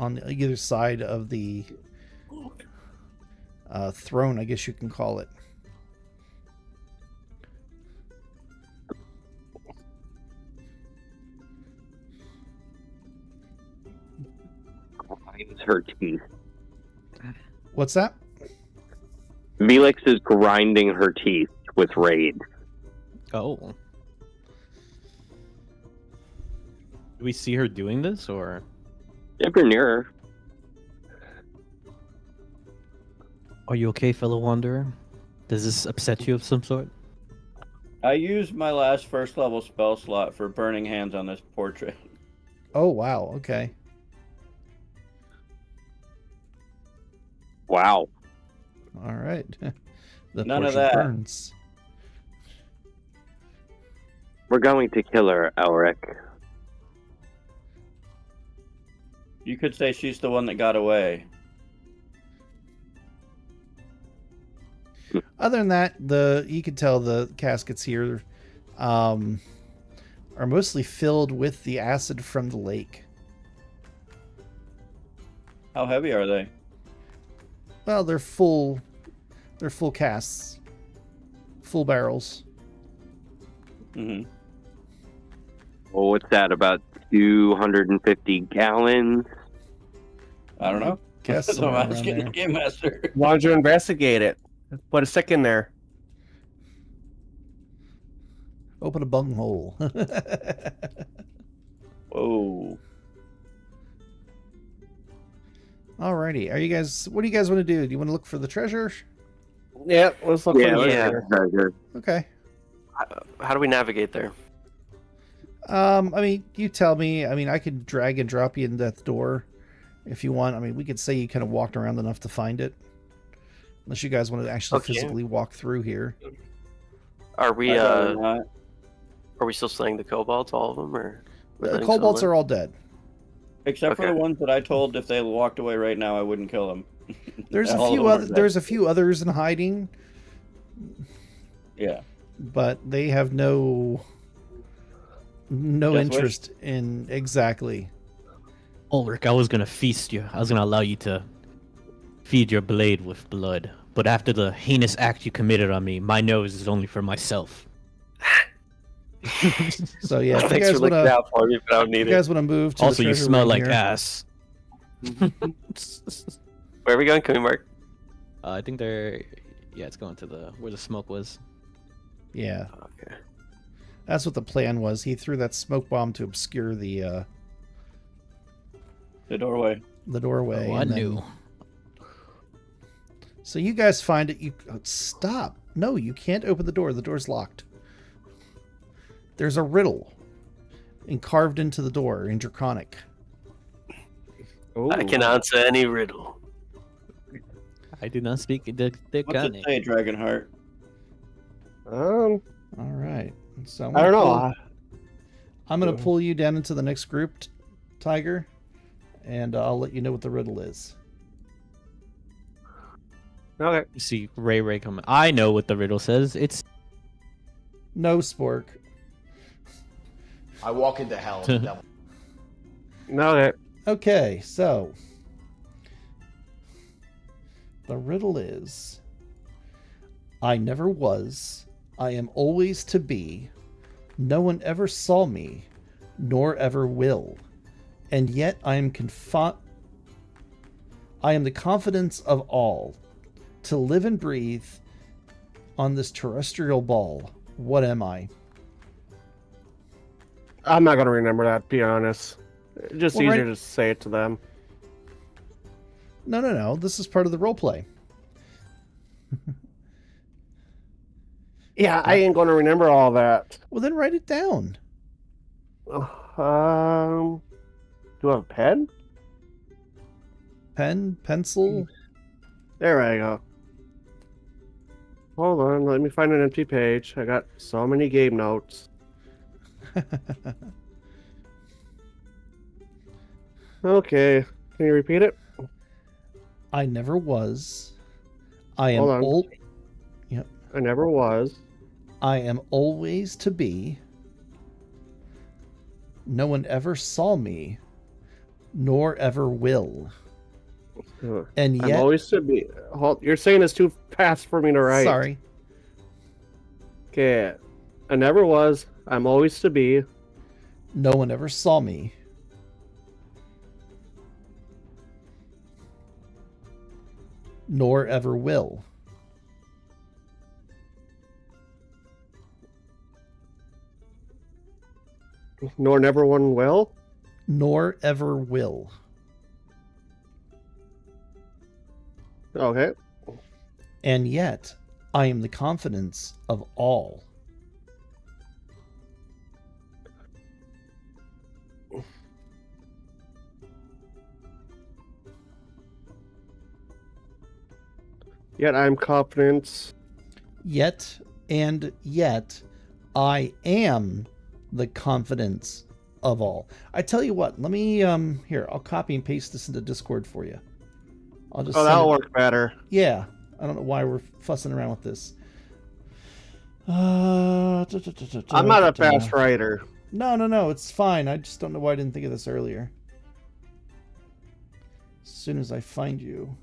on either side of the throne, I guess you can call it. Grinds her teeth. What's that? Felix is grinding her teeth with rage. Oh. Do we see her doing this, or? If you're near her. Are you okay, fellow wanderer? Does this upset you of some sort? I used my last first level spell slot for burning hands on this portrait. Oh, wow. Okay. Wow. All right. The None of portrait that. burns. We're going to kill her, Elric. You could say she's the one that got away. Other than that, you can tell the caskets here are mostly filled with the acid from the lake. How heavy are they? Well, they're full casks, full barrels. Mm-hmm. Well, what's that, about 250 gallons? I don't know. Guess That's what somewhere I'm around asking the there. game master. Why don't you investigate it? Put a stick in there. Open a bunghole. Whoa. Alrighty, what do you guys want to do? Do you want to look for the treasure? Yeah, let's look for yeah. the Okay. How do we navigate there? I mean, you tell me. I mean, I could drag and drop you in that door if you want. I mean, we could say you kind of walked around enough to find it. Unless you guys want to actually Okay. physically walk through here. Are we I'd rather not. are we still slaying the kobolds, all of them, or The kobolds are all dead. Except for Okay. the ones that I told if they walked away right now, I wouldn't kill them. There's All of them are dead. there's a few others in hiding, Yeah. but they have no Death wish? interest in exactly. Ulrich, I was gonna feast you. I was gonna allow you to feed your blade with blood. But after the heinous act you committed on me, my nose is only for myself. So yeah, if you Thanks guys for looking want to, out for me, but I don't need you it. guys want to move to Also, the you treasure smell room like here. ass. Where are we going? Can we mark? I think they're... Yeah, it's going to where the smoke was. Yeah, Okay. that's what the plan was. He threw that smoke bomb to obscure the The doorway. Oh, I and then- knew. So you guys find it. You stop. No, you can't open the door. The door's locked. There's a riddle carved into the door in Draconic. I can answer any riddle. I do not speak the What's it say, Dragonheart? All right. So I don't know. I'm going to pull you down into the next group, Tiger, and I'll let you know what the riddle is. Okay. You see Ray coming. I know what the riddle says. It's... No, Spork. I walk into hell. The devil. Okay. Okay, so the riddle is: I never was, I am always to be. No one ever saw me, nor ever will, and yet I am I am the confidence of all, to live and breathe on this terrestrial ball. What am I? I'm not gonna remember that, to be honest. Just Well, easier right- to say it to them. No. This is part of the role play. Yeah, I ain't gonna remember all that. Well, then write it down. Do I have a pen? Pen, pencil. There I go. Hold on, let me find an empty page. I got so many game notes. Okay, can you repeat it? I never was. I am Hold on. old. I never was. I am always to be. No one ever saw me, nor ever will. Ugh. And I'm yet, always to be. You're saying it's too fast for me to write. sorry, Okay. I never was. I'm always to be. no one ever saw me. Nor ever will. Nor never one will. Nor ever will. Okay. And yet, I am the confidence of all. Yet I'm confident. Yet, I am the confidence of all. I tell you what, let me, here, I'll copy and paste this into Discord for you. I'll just Oh, send that'll it- work better. Yeah, I don't know why we're fussing around with this. I'm I'm not a fast writer. No, it's fine. I just don't know why I didn't think of this earlier. As soon as I find you.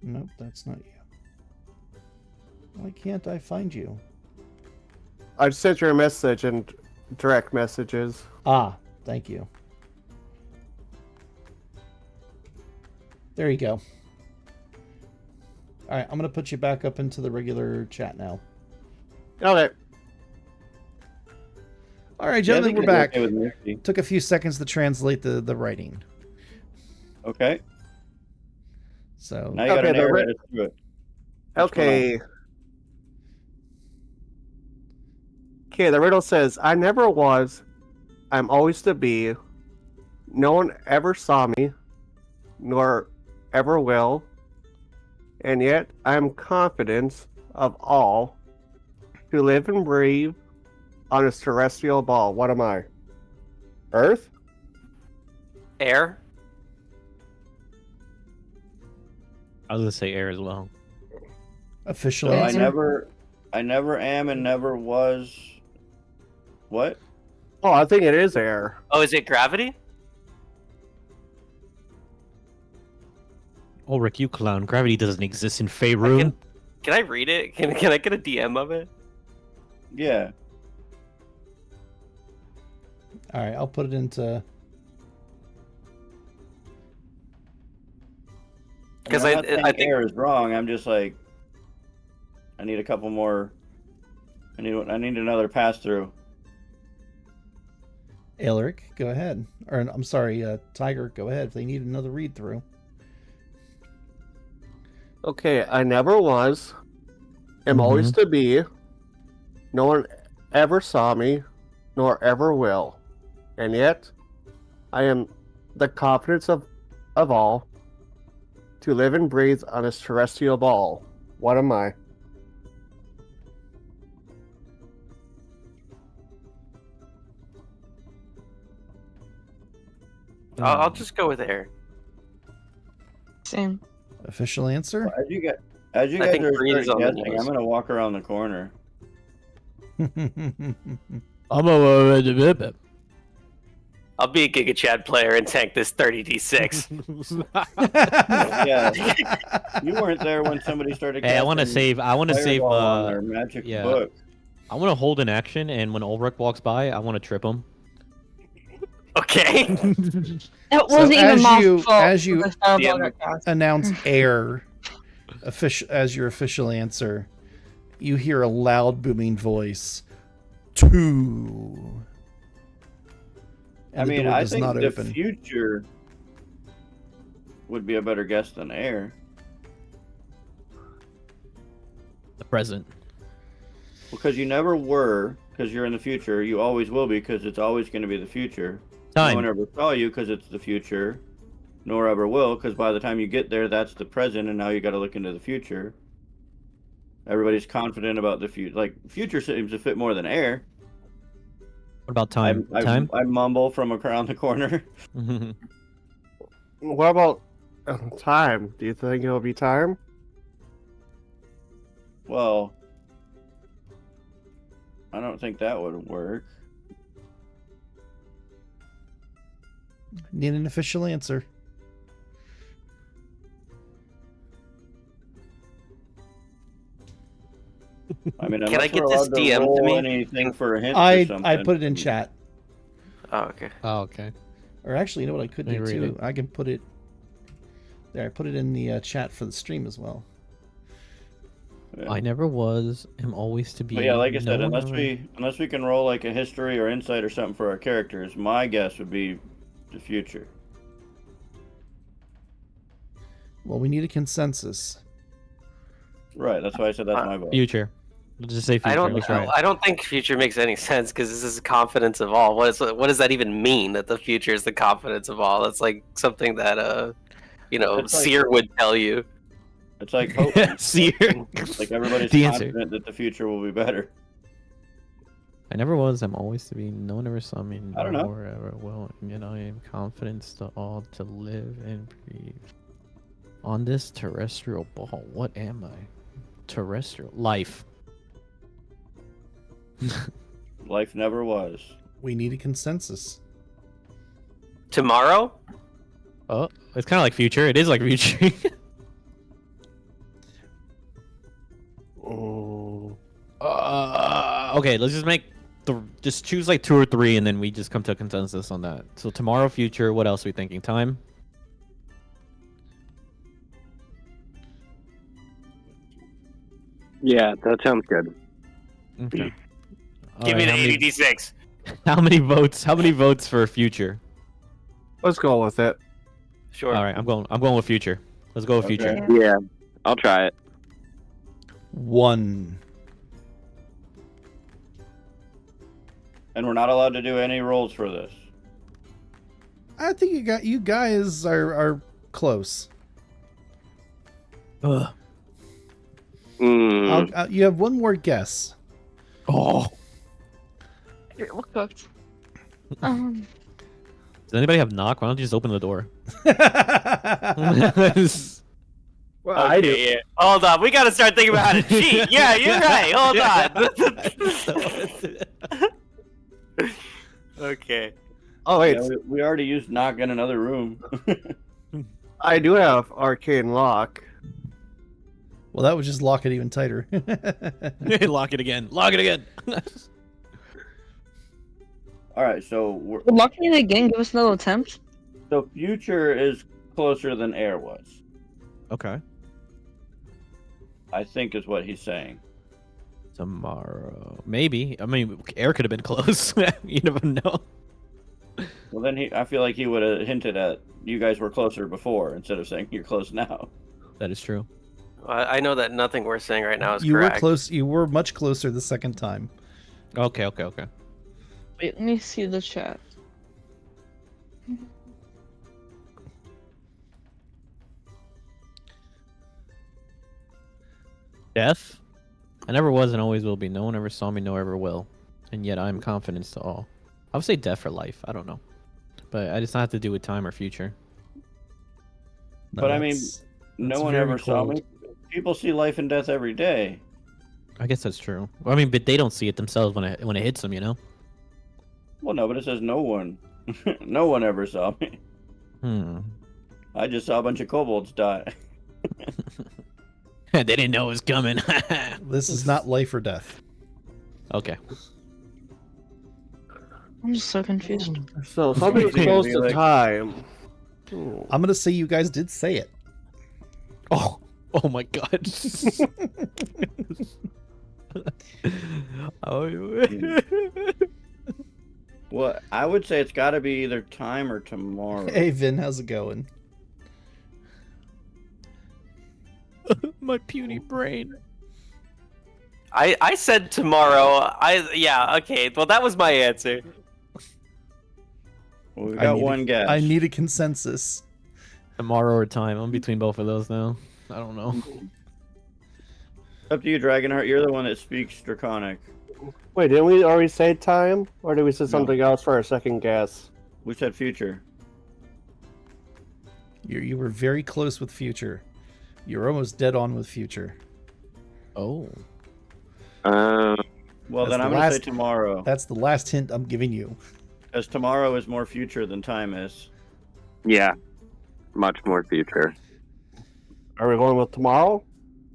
Nope, that's not you. Why can't I find you? I've sent you a message in direct messages. Ah, thank you. There you go. All right, I'm going to put you back up into the regular chat now. Okay. All right, Yeah, I gentlemen, think we're it'd be back. okay with Misty. Took a few seconds to translate the writing. Okay. So, Now you got Okay, to the narrate us through it. What's going Okay. Okay, the riddle says, I never was, I'm always to be, no one ever saw me, nor ever will, and yet I am confident of all who live and breathe on this terrestrial ball. What am I? Earth? Air. I was gonna say air as well. official So answer. I never am and never was. What? Oh, I think it is air. Oh, is it gravity? Oh, Rick, you clown. Gravity doesn't exist in Faerun. Can I read it? Can I get a DM of it? Yeah. All right, I'll put it into. Because I'm not saying I think air is wrong. I'm just like, I need a couple more. I need another pass through. Alaric, go ahead. Or I'm sorry, Tiger, go ahead if they need another read through. Okay, I never was, am always to be, no one ever saw me, nor ever will, and yet I am the confidence of all to live and breathe on this terrestrial ball. What am I? I'll just go with air. Same. Official answer? As you guys I are think green is starting on the guessing, nose. I'm gonna walk around the corner. I'm a. I'll be a Giga Chad player and tank this 30d6. Yeah. You weren't there when somebody started. Hey, I want to casting save. I want to save. Fireball on their magic yeah. book. I want to hold an action, and when Ulrich walks by, I want to trip him. Okay. It wasn't even as my you- fault. as you- the fireball Yeah, got cast. Announce air as your official answer. You hear a loud booming voice. 2. I And the mean, door I does think not the open. future would be a better guess than air. The present. Because you never were, because you're in the future. You always will be, because it's always going to be the future. Time. No one ever saw you, because it's the future. Nor ever will, because by the time you get there, that's the present, and now you got to look into the future. Everybody's confident about the future. Like, future seems to fit more than air. What about time? Time? I mumble from around the corner. What about time? Do you think it'll be time? Well, I don't think that would work. Need an official answer. I mean, Can I unless get we're this allowed to DM'd to roll me? anything for a hint or I something. put it in chat. Oh, okay. Oh, okay. Or actually, you know what I could Let do me read too? I can put it there. I put it in the chat for the stream as well. Yeah. I never was, am always to be. But yeah, like I said, no one unless we can roll like a history or insight or something for our characters, my guess would be the future. Well, we need a consensus. Right. That's why I said that's my vote. Future. Let's just say future. I don't. Let's try it. I don't think future makes any sense because this is confidence of all. What does that even mean? That the future is the confidence of all? That's like something that It's like- Seer would tell you. It's like hope. See you. Like everybody's The answer. confident that the future will be better. I never was, I'm always to be. No one ever saw me, I don't know. nor ever will. And yet I am confidence to all to live and breathe. On this terrestrial ball, what am I? Terrestrial life. Life never was. We need a consensus. Tomorrow? Oh, it's kind of like future. It is like future. Oh. Okay, let's just make just choose like 2 or 3, and then we just come to a consensus on that. So tomorrow, future. What else are we thinking? Time. Yeah, that sounds good. Okay. Give me the Alright, how many- 86. How many votes? How many votes for future? Let's go with it. Sure. All right, I'm going with future. Let's go with future. Okay. Yeah, I'll try it. 1. And we're not allowed to do any rolls for this. I think you guys are close. Ugh. You have one more guess. Oh. We're cooked. Does anybody have knock? Why don't you just open the door? Well, I do. Yeah. Hold on. We got to start thinking about how to cheat. Yeah, you're right. Hold on. Okay. Oh wait, Yeah, we already used knock in another room. I do have arcane lock. Well, that would just lock it even tighter. Lock it again. Lock it again. All right, so Would locking it again give us another attempt? so future is closer than air was. Okay. I think is what he's saying. Tomorrow, maybe. I mean, air could have been close. You never know. Well, then I feel like he would have hinted at you guys were closer before instead of saying you're close now. That is true. I know that nothing we're saying right now is You correct. were close. You were much closer the second time. Okay. Wait, let me see the chat. Death? I never was and always will be. No one ever saw me, no ever will. And yet I am confidence to all. I would say death for life. I don't know. But I just not have to do with time or future. No, But I mean, that's no one very ever saw cold. me. People see life and death every day. I guess that's true. I mean, but they don't see it themselves when it hits them, you know? Well, no, but it says no one. No one ever saw me. I just saw a bunch of kobolds die. They didn't know it was coming. This is not life or death. Okay. I'm just so confused. So something's Seems close to be to like- time. I'm gonna say you guys did say it. Oh my god. Well, I would say it's got to be either time or tomorrow. Hey Vin, how's it going? My puny brain. I said tomorrow. Yeah. Okay. Well, that was my answer. Well, we I got need one guess. I need a consensus. Tomorrow or time. I'm between both of those now. I don't know. Up to you, Dragonheart. You're the one that speaks Draconic. Wait, didn't we already say time? Or did we say No. something else for our second guess? We said future. You were very close with future. You were almost dead on with future. Oh. Well, That's then the I'm going to say last- tomorrow. That's the last hint I'm giving you. Because tomorrow is more future than time is. Yeah. Much more future. Are we going with tomorrow?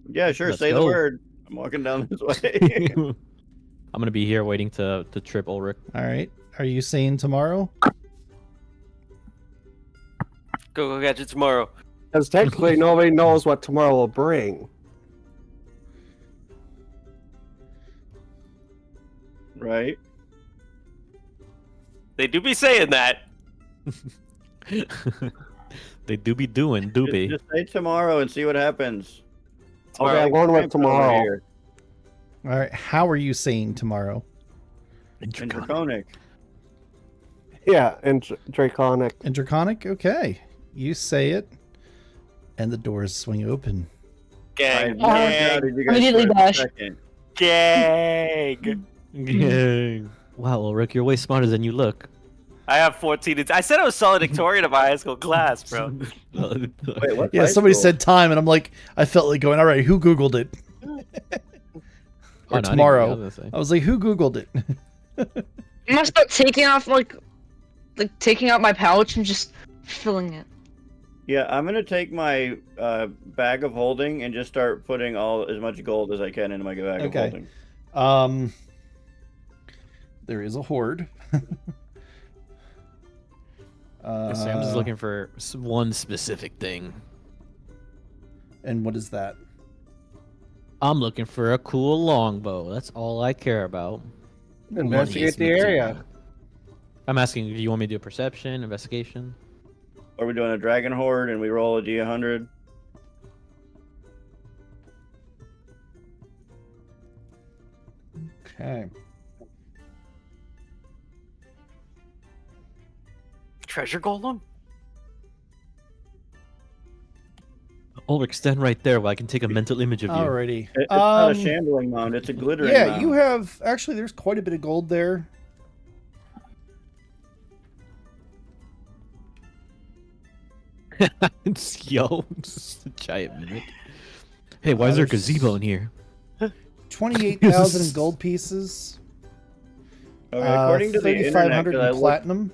Yeah, sure. Let's say the go. word. I'm walking down this way. I'm gonna be here waiting to trip Ulrich. All right. Are you saying tomorrow? Go catch it tomorrow. Because technically nobody knows what tomorrow will bring. Right? They do be saying that. They do be doing, do be. Just say tomorrow and see what happens. Okay, I'm going with Over tomorrow. here. All right. How are you saying tomorrow? And draconic. Yeah, and Draconic. And Draconic? Okay. You say it, and the doors swing open. Gang. How Gang. did you guys Immediately for a dash. second? Gang. Yeah. Wow, Ulrich, you're way smarter than you look. I have 14. I said I was valedictorian of my high school class, bro. Wait, what? Yeah, somebody said time, and I'm like, I felt like going, all right, who Googled it? Or no, I didn't tomorrow. know this thing. I was like, who Googled it? I'm gonna start taking off like taking out my pouch and just filling it. Yeah, I'm gonna take my bag of holding and just start putting as much gold as I can into my bag of Okay. holding. There is a horde. I'm just looking for one specific thing. And what is that? I'm looking for a cool longbow. That's all I care about. Money Investigate is the me too. area. I'm asking, do you want me to do perception, investigation? Are we doing a dragon horde and we roll a D100? Okay. Treasure golem? Ulrich, stand right there while I can take a mental image of you. Alrighty. It's not a shambling mound, it's a glittering Yeah, mound. you have actually. There's quite a bit of gold there. Yo, just a giant minute. Hey, why is there a gazebo in here? 28,000 gold pieces. Okay, according to the internet, 3,500 'cause I in looked, platinum.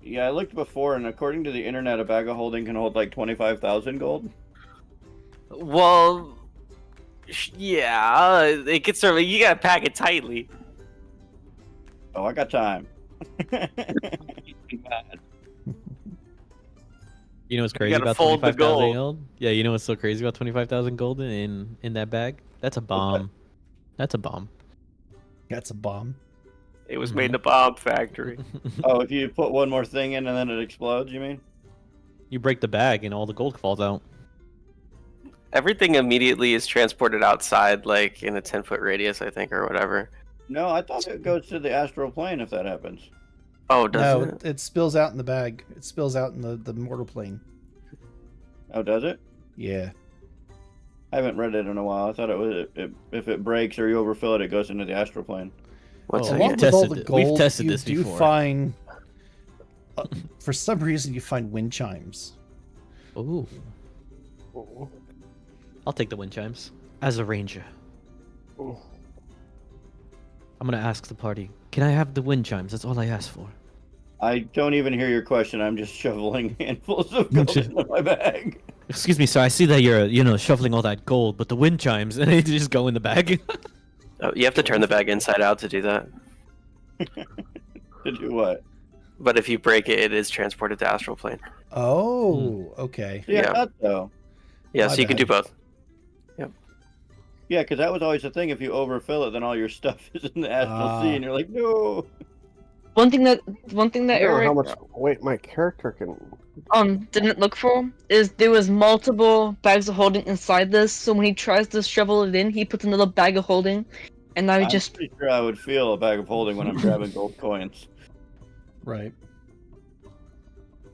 yeah, I looked before, and according to the internet, a bag of holding can hold like 25,000 gold. Well, yeah, it gets sort of, you gotta pack it tightly. Oh, I got time. You know what's crazy gotta about fold the 25,000 gold. gold? Yeah, you know what's so crazy about 25,000 gold in that bag? That's a bomb. That's a bomb. That's a bomb. It was made in a bomb factory. Oh, if you put one more thing in and then it explodes, you mean? You break the bag and all the gold falls out. Everything immediately is transported outside, like in a 10-foot radius, I think, or whatever. No, I thought it goes to the astral plane if that happens. Oh, does No, it? it spills out in the bag. It spills out in the mortal plane. Oh, does it? Yeah. I haven't read it in a while. I thought it was if it breaks or you overfill it, it goes into the astral plane. What's Oh, it? Along we've with all tested the it. We've gold, tested you this do before. find, for some reason, you find wind chimes. Ooh. I'll take the wind chimes. As a ranger. I'm gonna ask the party. Can I have the wind chimes? That's all I asked for. I don't even hear your question. I'm just shoveling handfuls of gold into my bag. Excuse me, sir. I see that you're, shuffling all that gold, but the wind chimes, and they just go in the bag. Oh, you have to turn the bag inside out to do that. To do what? But if you break it, it is transported to astral plane. Oh, okay. Yeah, Yeah. I thought so. Yeah, My so you can do bad. both. Yeah, because that was always the thing. If you overfill it, then all your stuff is in the astral sea, and you're like, no. One thing that I don't know Eric how much weight my character can. didn't look for is there was multiple bags of holding inside this. So when he tries to shovel it in, he puts another bag of holding, and now he I'm just pretty sure I would feel a bag of holding when I'm grabbing gold coins. Right.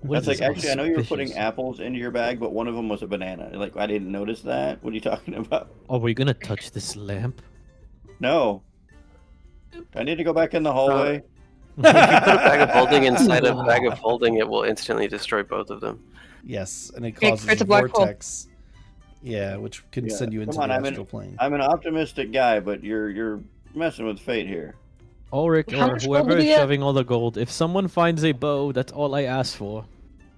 What That's is like, this? actually, I know you were putting Suspicious. apples into your bag, but one of them was a banana. Like, I didn't notice that. What are you talking about? Are we gonna touch this lamp? No. I need to go back in the hallway. If you put a bag of holding inside a bag of holding, it will instantly destroy both of them. Yes, and it It causes creates a a black hole. vortex. Yeah, which can Yeah, send you into come on, the I'm astral plane. I'm an optimistic guy, but you're messing with fate here. Ulrich How or much gold whoever did is he get? shoving all the gold, if someone finds a bow, that's all I ask for.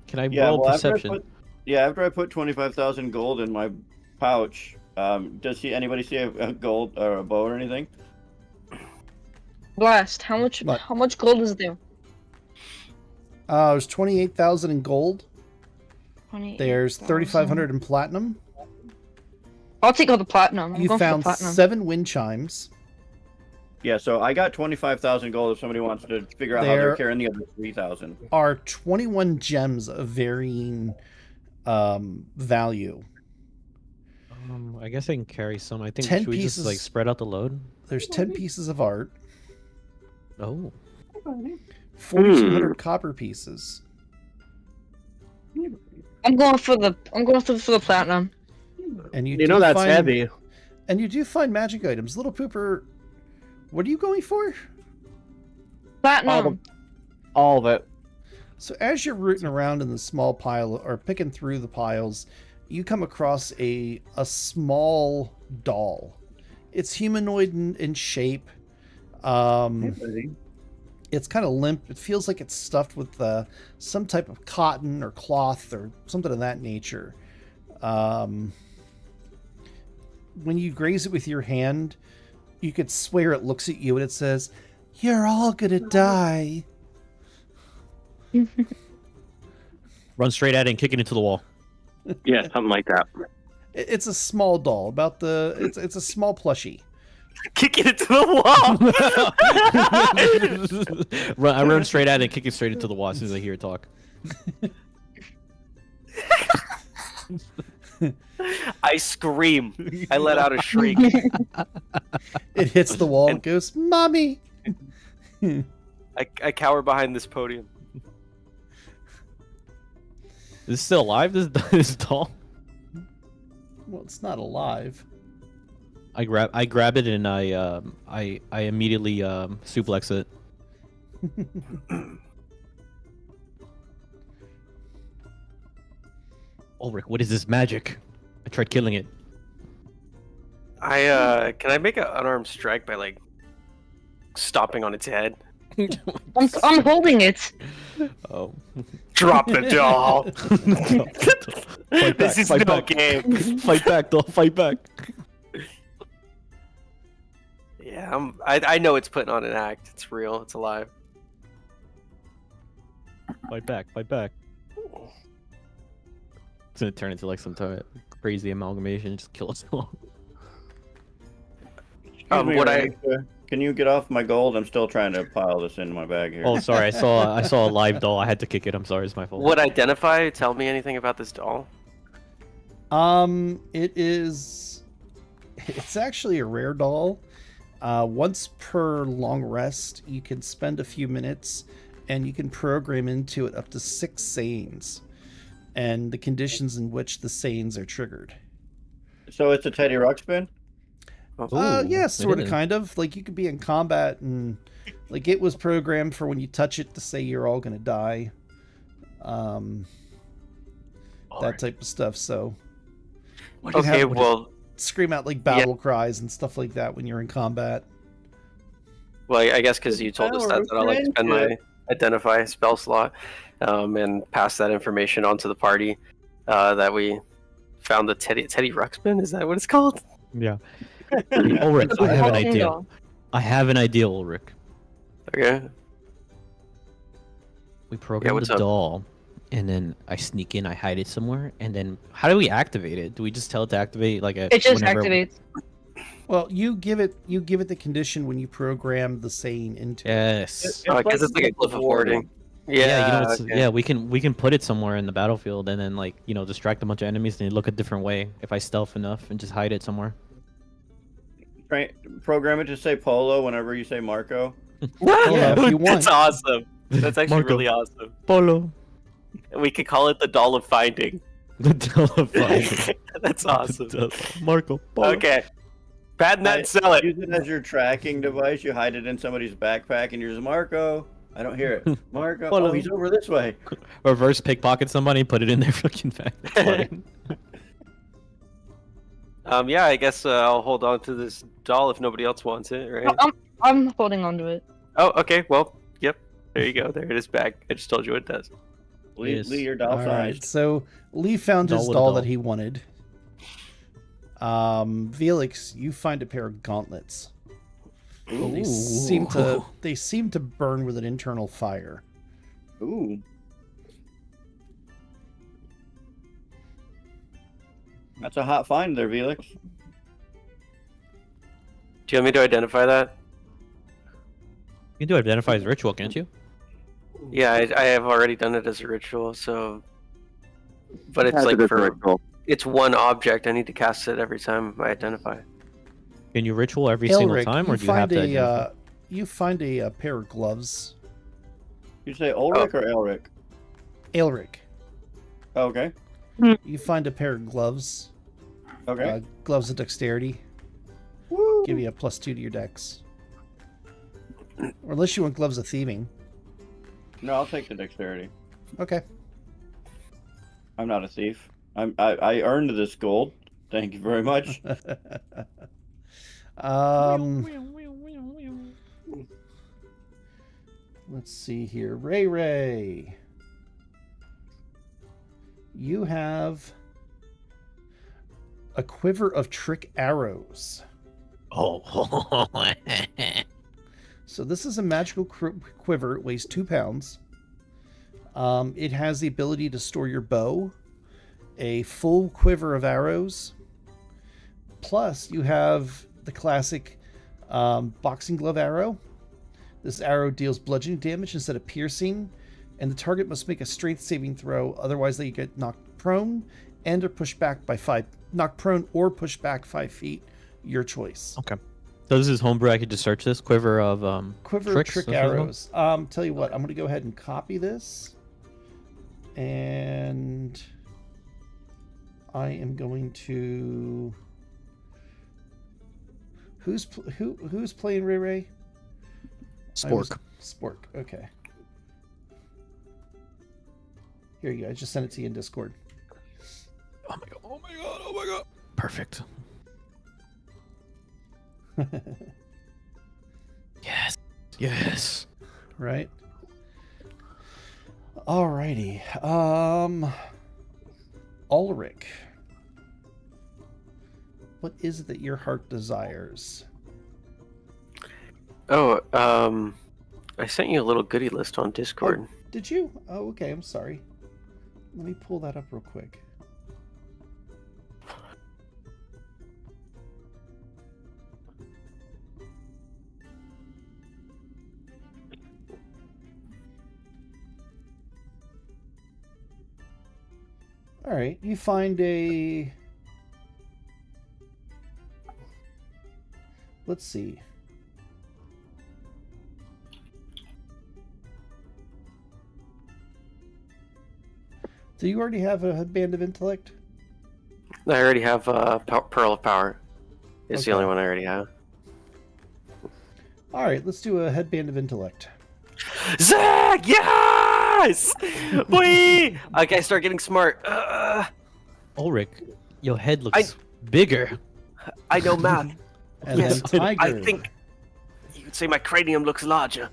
Can I Yeah, roll well, perception? after I put 25,000 gold in my pouch, does anybody see a gold or a bow or anything? Blast. How much? What? How much gold is there? There's 28,000 in gold. 28,000. There's 3,500 in platinum. I'll take all the platinum. I'm You going for the found platinum. 7 wind chimes. Yeah, so I got 25,000 gold. If somebody wants to figure out how they're There- carrying the other 3,000. Are 21 gems of varying value. I guess I can carry some. I think 10 should we just like pieces. spread out the load? There's 10 pieces of art. Oh. 4,200 copper pieces. I'm going for the platinum. And you You do know that's find, heavy. And you do find magic items. Little Pooper, what are you going for? Platinum. All of it. So as you're rooting around in the small pile or picking through the piles, you come across a small doll. It's humanoid in shape. It's kind of limp. It feels like it's stuffed with some type of cotton or cloth or something of that nature. When you graze it with your hand, you could swear it looks at you and it says, "You're all gonna die." Run straight at it and kick it into the wall. Yeah, something like that. It's a small doll. It's a small plushie. Kick it into the wall. I run straight at it and kick it straight into the wall as soon as I hear it talk. I scream. I let out a shriek. It hits the wall and goes, "Mommy!" I cower behind this podium. Is this still alive? This doll? Well, it's not alive. I grab it and I immediately suplex it. Ulrich, what is this magic? I tried killing it. Can I make an unarmed strike by like stomping on its head? I'm holding it. Oh. Drop the doll. Fight back, This is fight no back. game. Fight back, doll. Fight back. Yeah, I know it's putting on an act. It's real. It's alive. Fight back. Fight back. It's gonna turn into like some type of crazy amalgamation. Just kill us all. Excuse me, what I Rebecca, can you get off my gold? I'm still trying to pile this into my bag here. Oh, sorry. I saw a live doll. I had to kick it. I'm sorry. It's my fault. would identify. Tell me anything about this doll. It's actually a rare doll. Once per long rest, you can spend a few minutes and you can program into it up to 6 sayings and the conditions in which the sayings are triggered. So it's a Teddy Ruxpin? Yeah, I sort of, didn't- kind of. Like, you could be in combat and, like, it was programmed for when you touch it to say you're all going to die. That type of stuff, so... you can Okay, have it well, scream out, like, battle cries and stuff like that when you're in combat. I guess because you told us that I'll like spend my identify spell slot, and pass that information on to the party, that we found the Teddy Ruxpin. Is that what it's called? Yeah. Ulrich, I have an Holding idea. doll. I have an idea, Ulrich. Okay. We program what's the up? doll, and then I sneak in, I hide it somewhere, and then how do we activate it? Do we just tell it to activate like a? It just whenever- activates. Well, you give it the condition when you program the saying into it. Yes. Because it's like a glyph of warding. Yeah, you know, it's, okay. yeah, we can put it somewhere in the battlefield, and then like distract a bunch of enemies, and they look a different way if I stealth enough and just hide it somewhere. Program it to say Polo whenever you say Marco. Yeah, if you want. That's awesome. That's actually Marco. really awesome. Polo. We could call it the Doll of Finding. The doll of finding. That's awesome. Marco. Polo. Okay. Patent that and sell it. Use it as your tracking device. You hide it in somebody's backpack, and you're just Marco. I don't hear it. Marco. Oh, he's over this way. Reverse pickpocket somebody, put it in their fucking bag. Yeah, I guess I'll hold on to this doll if nobody else wants it, right? I'm holding on to it. Oh, okay. Well, yep. There you go. There it is back. I just told you what it does. Lee, Yes. Lee, your doll All sized. right, so Lee found his Doll with a doll doll. that he wanted. Felix, you find a pair of gauntlets. They seem to burn with an internal fire. Ooh. That's a hot find there, Felix. Do you want me to identify that? You can do identify as ritual, can't you? Yeah, I have already done it as a ritual, so. But it's Has like it as a for ritual. it's one object. I need to cast it every time I identify. Can you ritual every single Elric, time, or do you have to? identify? you find a pair of gloves. You say Ulrich or Elric? Elric, Okay. you find a pair of gloves. Okay. Gloves of dexterity. Woo. Give you a +2 to your dex. Or unless you want gloves of thieving. No, I'll take the dexterity. Okay. I'm not a thief. I earned this gold. Thank you very much. Let's see here. Ray. You have a quiver of trick arrows. Oh. So this is a magical quiver. It weighs 2 pounds. It has the ability to store your bow, a full quiver of arrows, plus you have the classic boxing glove arrow. This arrow deals bludgeoning damage instead of piercing, and the target must make a strength saving throw, otherwise they get knocked prone and are pushed back by 5. Knocked prone or pushed back 5 feet, your choice. Okay. So this is homebrew. I could just search this quiver of Quiver tricks, of trick that's what arrows. it's Tell you what, I'm going to go ahead and copy this, and I am going to. Who's playing Ray? Spork. Spork. Okay. Here you go. I just sent it to you in Discord. Oh my god! Oh my god! Oh my god! Perfect. Yes. Yes. Right. Alrighty. Ulrich. What is it that your heart desires? Oh, I sent you a little goodie list on Discord. Did you? Oh, okay. I'm sorry. Let me pull that up real quick. All right, you find a. Let's see. Do you already have a band of intellect? I already have Pearl of Power. It's the Okay. only one I already have. All right, let's do a headband of intellect. Zach, yes! Boy! Okay, start getting smart. Ulrich, your head looks bigger. I know math. And Yes, then Tiger. I think you could say my cranium looks larger.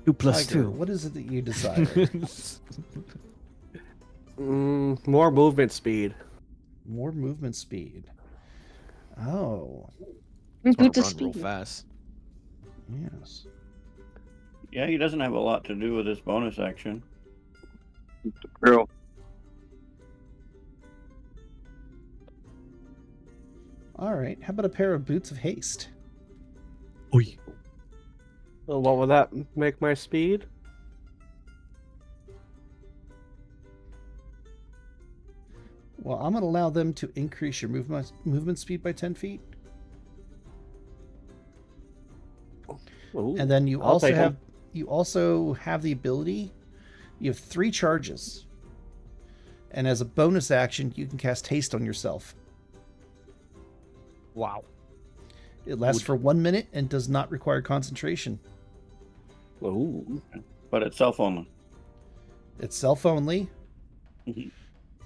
2 plus Tiger, 2. what is it that you desire? More movement speed. More movement speed. Oh, Boots of Run real speed. fast. yes. Yeah, he doesn't have a lot to do with his bonus action. True. All right. How about a pair of boots of haste? Oi. Well, what would that make my speed? Well, I'm going to allow them to increase your movement speed by 10 feet. Ooh, And then you I'll also take 'em. have the ability. You have 3 charges. And as a bonus action, you can cast haste on yourself. Wow. It lasts for 1 minute and does not require concentration. Ooh. But it's cell phone. It's self only. Mhm.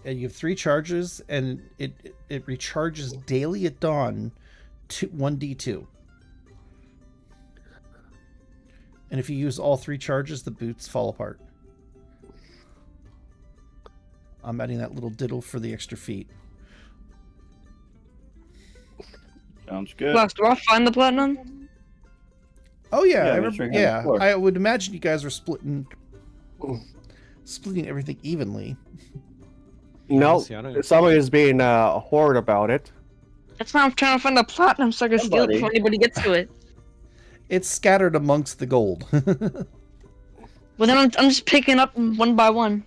And you have 3 charges, and it recharges daily at dawn to 1d2. And if you use all 3 charges, the boots fall apart. I'm adding that little diddle for the extra feet. Sounds good. Last, do I find the platinum? Oh yeah, Yeah, it's right here on the yeah. floor. I would imagine you guys are splitting everything evenly. No, see, I don't- somebody is being a hoard about it. That's why I'm trying to find the platinum so I can steal it Somebody. before anybody gets to it. It's scattered amongst the gold. Well, then I'm just picking up one by one.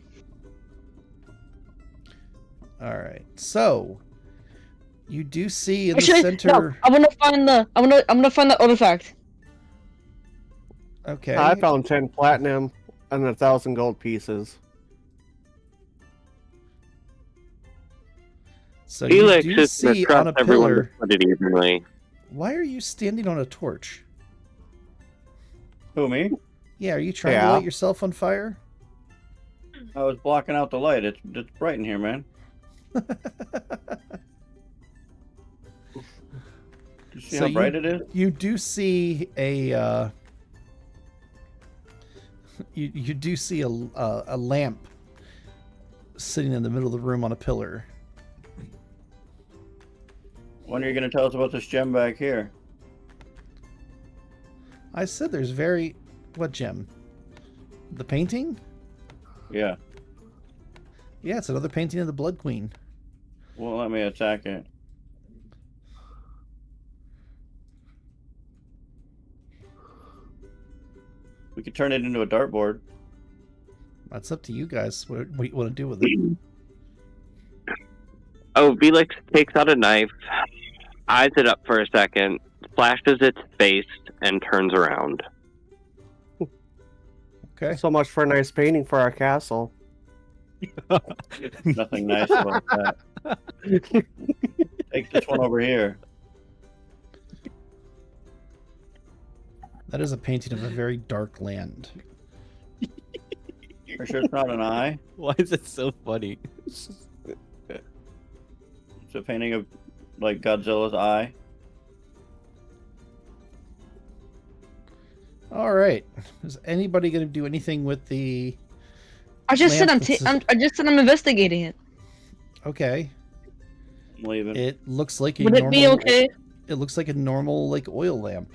All right, so you do see in the Actually, center. no, I'm gonna find the artifact. Okay. I found 10 platinum and 1,000 gold pieces. So Felix you do is see to on trust a everyone to pillar. put it evenly. Why are you standing on a torch? Who, me? Yeah, are you trying to Yeah. light yourself on fire? I was blocking out the light. It's bright in here, man. You see So how bright it is? You do see a you do see a lamp sitting in the middle of the room on a pillar. When are you going to tell us about this gem back here? I said there's what gem? The painting? Yeah. Yeah, it's another painting of the Blood Queen. Well, let me attack it. We could turn it into a dartboard. That's up to you guys. What you want to do with it? Oh, Felix takes out a knife, eyes it up for a second, flashes its face, and turns around. Okay. So much for a nice painting for our castle. Nothing nice about that. Take this one over here. That is a painting of a very dark land. For sure it's not an eye. Why is it so funny? It's a painting of, like, Godzilla's eye. All right. Is anybody going to do anything with the? I just said Lamp, I just said I'm investigating it. Okay. I'm leaving. It looks like a Would it normal. be okay? It looks like a normal like oil lamp,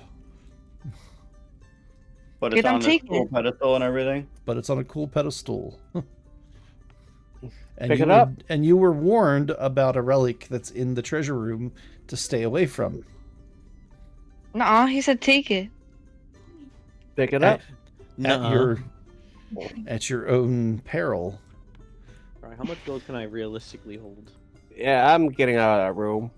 But it's Dude, I'm on this taking cool it. pedestal and everything. but it's on a cool pedestal. And Pick you it up. And you were warned about a relic that's in the treasure room to stay away from. Nah, he said take it. Pick it up. At your own peril. Alright, how much gold can I realistically hold? Yeah, I'm getting out of that room.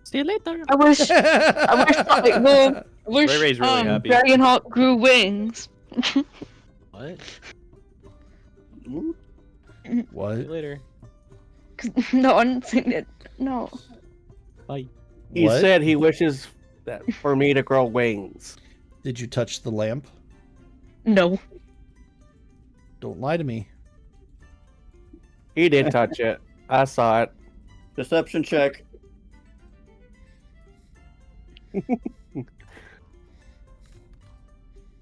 See you later. I wish I wish Ray Ray's really happy. Dragonhawk grew wings. What? See What? you later. No, I didn't say that. No. Bye. He What? said he wishes that for me to grow wings. Did you touch the lamp? No. Don't lie to me. He did touch it. I saw it. Deception check.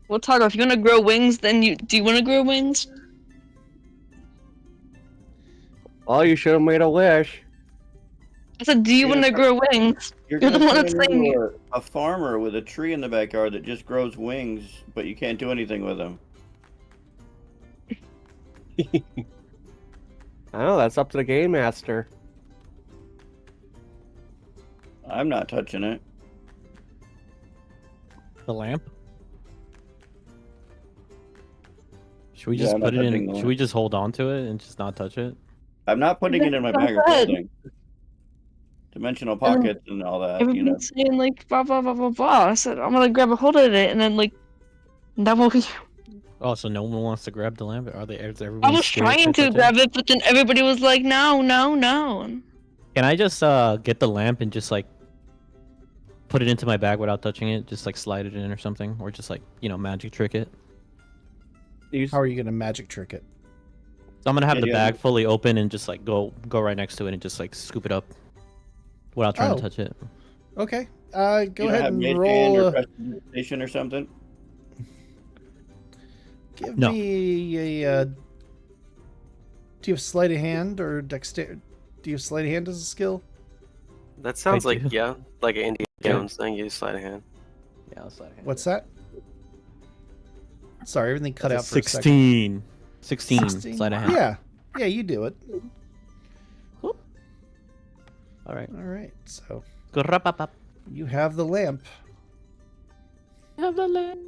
Well, Taco, if you're gonna grow wings, then do you want to grow wings? Well, you should have made a wish. I said, do you want to grow wings? You're You're the gonna one turn that's saying into a farmer with a tree in the backyard that just grows wings, but you can't do anything with them. I know, that's up to the game master. I'm not touching it. The lamp? Should we Yeah, just I'm put not it touching in? the Should lamp. we just hold on to it and just not touch it? I'm not putting it in my bag of Good. holding. Dimensional pockets and all that, you know. Everyone's saying like blah blah blah blah blah. I said I'm gonna grab a hold of it, and then like that will be. Oh, so no one wants to grab the lamp? Are they? Is everyone I was scared trying to touch it? grab it, but then everybody was like, no, no, no. Can I just get the lamp and just like put it into my bag without touching it, just like slide it in or something, or just like magic trick it. How are you gonna magic trick it? So I'm gonna have Yeah, the yeah. bag fully open and just like go right next to it and just like scoop it up without trying Oh. to touch it. Okay. Go You don't ahead have and mage hand roll. or prestidigitation or something. Give No. me a. Do you have sleight of hand or dexterity? Do you have sleight of hand as a skill? That sounds I like do. like an Indiana Yeah. Jones thing. You slide a hand. Yeah, I'll slide a hand. What's that? Sorry, everything cut out for a second. 16. 16. 16? Sleight of hand. Yeah. Yeah, you do it. All right. All right. So Grapapap. you have the lamp. Have the lamp.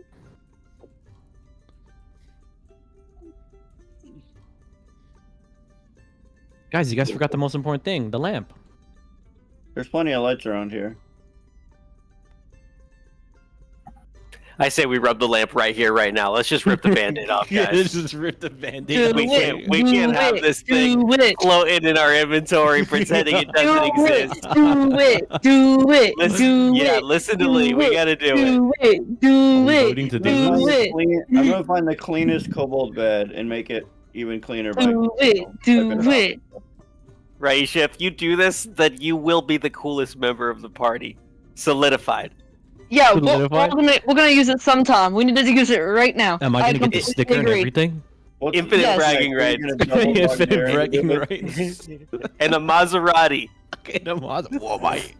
Guys, you guys forgot the most important thing, the lamp. There's plenty of lights around here. I say we rub the lamp right here, right now. Let's just rip the band-aid off, Yeah, guys. just rip the band-aid. We can't have this thing floating in our inventory pretending it doesn't exist. Do it. Listen to Lee. We gotta do it. Do voting to do it. I'm gonna find the cleanest kobold bed and make it even cleaner. Do it. Raisha, if you do this, then you will be the coolest member of the party. Solidified. Yeah, Solidified? we're gonna use it sometime. We need to use it right now. Am I gonna get the completely sticker and agree. everything? Infinite Yes. bragging rights. Infinite bragging rights. And a Maserati. Whoa, mate.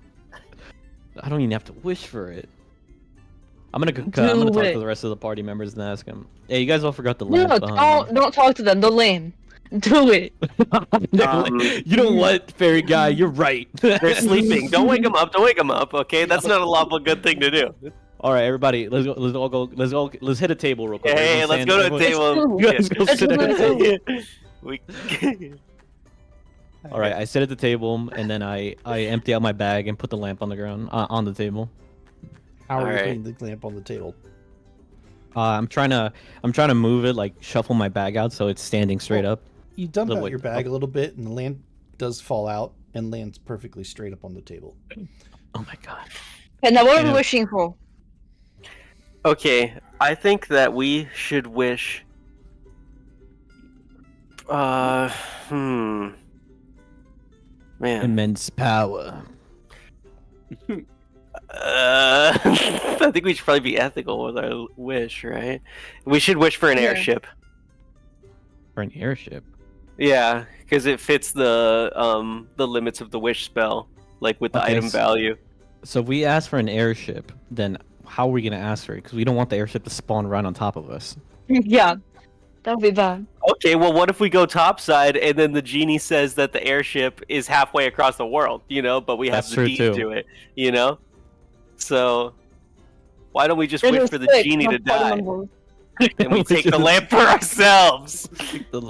I don't even have to wish for it. I'm gonna talk it. to the rest of the party members and ask them. Hey, you guys all forgot the No, lamp. don't talk to them. They're lame. Do it. You know what, fairy guy? You're right. They're sleeping. Don't wake them up. Don't wake them up. Okay, that's not a lawful good thing to do. All right, everybody, let's hit a table real quick. Hey, let's go to a table. You guys go sit at a table. We... All right, I sit at the table and then I empty out my bag and put the lamp on the ground on the table. How are you Alright. putting the lamp on the table? I'm trying to move it, like shuffle my bag out so it's standing straight up. You dump The out way- your bag a little bit, and the lamp does fall out and lands perfectly straight up on the table. Oh my god. And now what are we Yeah. wishing for? Okay, I think that we should wish. Man. Immense power. I think we should probably be ethical with our wish, right? We should wish for an Yeah. airship. For an airship. Yeah, because it fits the limits of the wish spell, like with the Okay, item value. So if we ask for an airship, then how are we gonna ask for it? Because we don't want the airship to spawn right on top of us. Yeah, that would be bad. Okay, well, what if we go topside and then the genie says that the airship is halfway across the world, but we have That's the true, deed too. to it, So why don't we just It wish is for the sick, genie no to party die members. and we take the lamp for ourselves?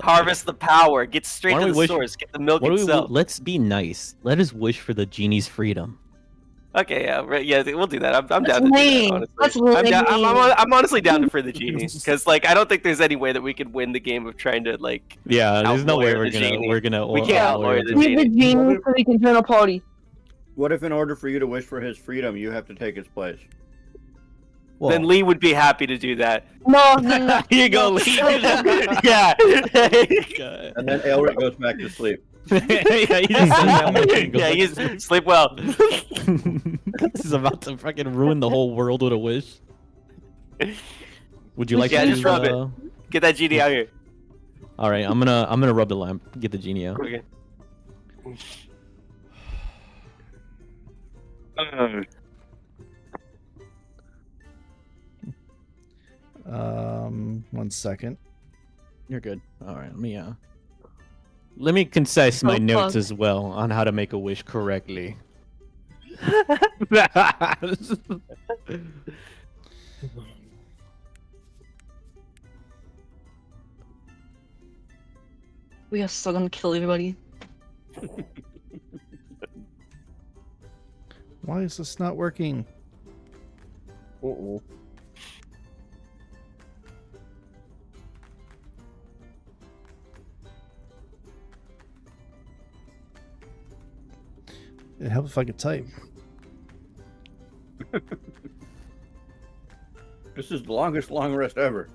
Harvest the power, get straight Why to don't the we wish- source, get the milk What do we? itself. Let's be nice. Let us wish for the genie's freedom. Okay, yeah, right, yeah, we'll do that. I'm That's down to do that, lame. honestly. That's I'm, down, lame. I'm honestly down to free the genie because, I don't think there's any way that we could win the game of trying to Yeah, there's no way Outlawyer the genie. we're gonna. We can't outlawyer the We have a genie. genie so we can join a party. What if, in order for you to wish for his freedom, you have to take his place? Well, Then Lee would be happy to do that. No. Here you go, Lee. Yeah. And then Elric goes back to sleep. yeah, you just said that much and go Yeah, back you to sleep. sleep well. This is about to fucking ruin the whole world with a wish. Would you like Yeah, to just use, rub it. Get that genie out here. All right, I'm gonna rub the lamp. Get the genie out. Okay. One second. You're good. All right, let me concise my Oh, notes fuck. as well on how to make a wish correctly. We are still gonna kill everybody. Why is this not working? Uh-oh. It helps if I could type. This is the longest long rest ever.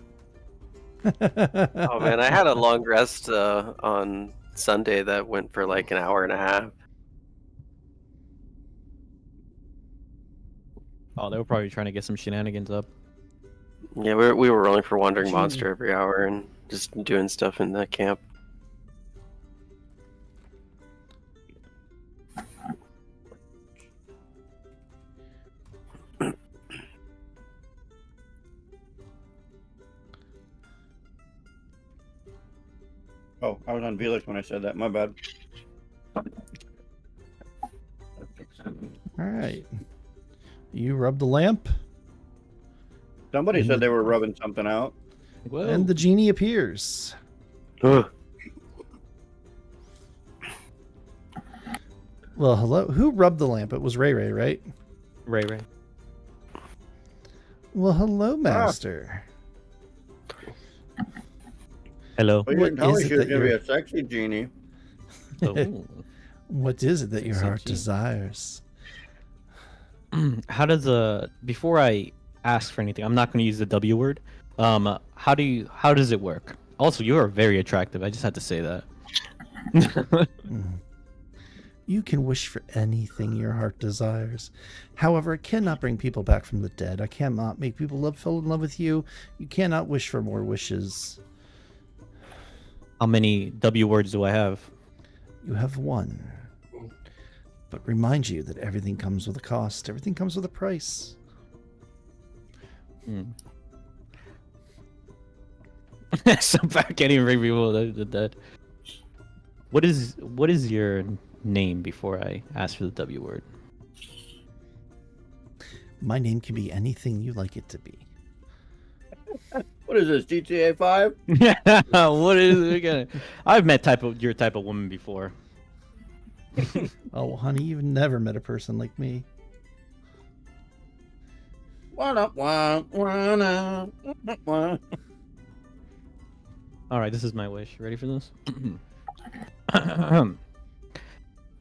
Oh man, I had a long rest on Sunday that went for like an hour and a half. Oh, they were probably trying to get some shenanigans up. Yeah, we were rolling for Wandering Monster every hour and just doing stuff in the camp. Oh, I was on Felix when I said that. My bad. All right. You rub the lamp, Somebody said they were rubbing something out. Whoa. and the genie appears. Ugh. Well, hello. Who rubbed the lamp? It was Ray Ray, right? Ray Ray. Well, hello, Master. Hello. Well, you What didn't tell is me it she was that going to be you're- a sexy genie. Oh. What is it that your heart Sexy. desires? How does before I ask for anything, I'm not going to use the W word. How does it work? Also, you are very attractive. I just had to say that. You can wish for anything your heart desires. However, it cannot bring people back from the dead. I cannot make people fall in love with you. You cannot wish for more wishes. How many W words do I have? You have one. But remind you that everything comes with a cost. Everything comes with a price. So back can't even bring people to the dead. What is your name before I ask for the W word? My name can be anything you like it to be. What is this, GTA 5? What is it again? I've met your type of woman before. Oh, honey, you've never met a person like me. What up, what up? All right, this is my wish. Ready for this?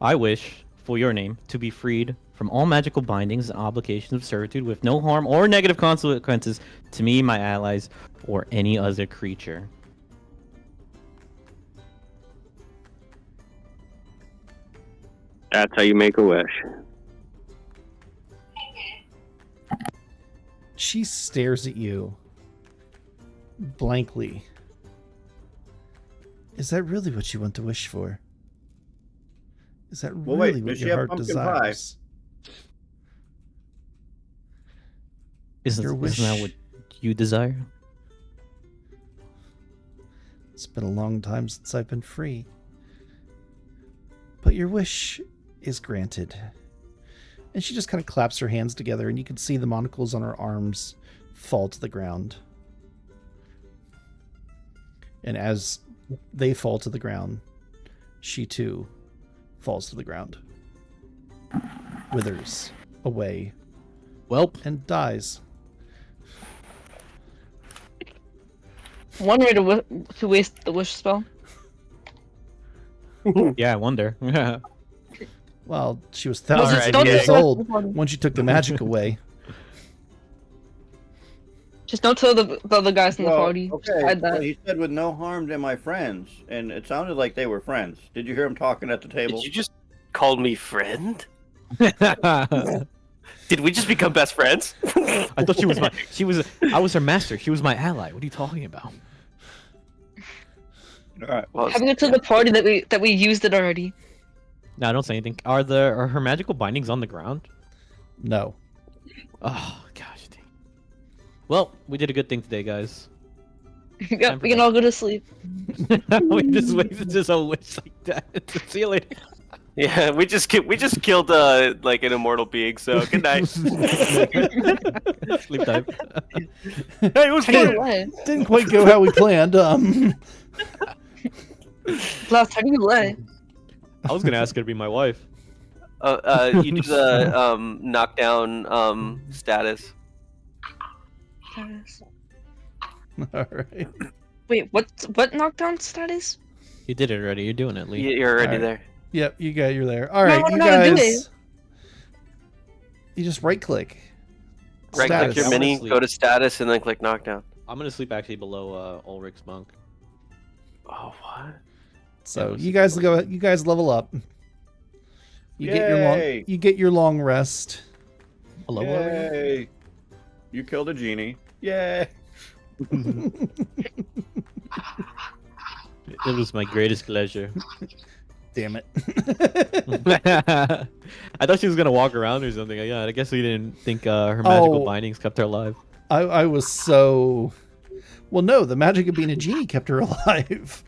I wish for your name to be freed from all magical bindings and obligations of servitude with no harm or negative consequences to me, my allies, or any other creature. That's how you make a wish. She stares at you blankly. Is that really what you want to wish for? Is that Well, wait, really what does she your have heart pumpkin pie? desires? Isn't Your that wish- what you desire? It's been a long time since I've been free. But your wish is granted. And she just kind of claps her hands together, and you can see the monocles on her arms fall to the ground. And as they fall to the ground, she too falls to the ground, withers away, Welp. and dies. One way to waste the wish spell. Yeah, I wonder. Well, she was Was thousands it of still years the- old once you took the magic away. Just don't tell the other guys in the Well, party. Just okay, hide well, that. he said with no harm to my friends, and it sounded like they were friends. Did you hear him talking at the table? Did you just call me friend? Did we just become best friends? I thought I was her master. She was my ally. What are you talking about? All right. Well, Having it to the party that we used it already. No, don't say anything. Are her magical bindings on the ground? No. Oh gosh. Dang. Well, we did a good thing today, guys. Yeah, we can all go to sleep. We just wasted this whole wish like that. See you later. yeah, we just killed like an immortal being. So good night. Sleep time. Hey, it was Take it fun. away. Didn't quite go how we planned. Last time you lay. I was gonna ask her to be my wife. You do the knockdown status. All right. Wait, what knockdown status? You did it already. You're doing it, Lee. You're already Alright. there. Yep, you're there. All right, what you am I gonna do? guys. You just right click Right click Status. your I'm gonna mini, sleep. go to status, and then click knockdown. I'm gonna sleep actually below Ulrich's bunk. Oh, what? So let's you see guys what go. You guys level up. You get your long. Yay! You get your long rest. Hello, where are we at? Yay! You killed a genie. Yay! It was my greatest pleasure. Damn it. I thought she was gonna walk around or something. Yeah, I guess we didn't think her magical Oh. bindings kept her alive. I was so. Well, no, the magic of being a genie kept her alive.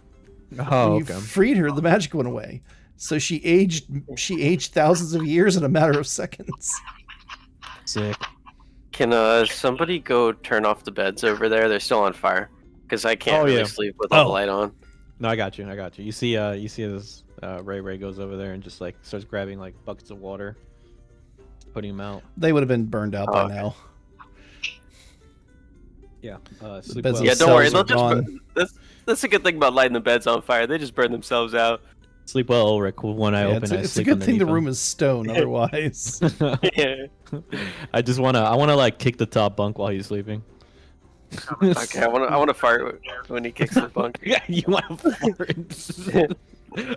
Oh, When you freed her, the magic went away. So she aged thousands of years in a matter of seconds. Sick. Can somebody go turn off the beds over there? They're still on fire. Because I can't Oh, really yeah. sleep with all the Oh. light on. No, I got you. You see this Ray goes over there and just like starts grabbing like buckets of water, putting them out. They would have been burned out by Okay. now. Yeah. The Sleep beds well. Yeah, don't worry. cells They'll are just gone. that's a good thing about lighting the beds on fire. They just burn themselves out. Sleep well, Ulrich. With one eye Yeah, open, it's a, I it's a sleep good thing the underneath room is stone, otherwise. him. Yeah. I wanna like kick the top bunk while he's sleeping. Okay, I wanna fart when he kicks the bunk. Yeah, you want to fart?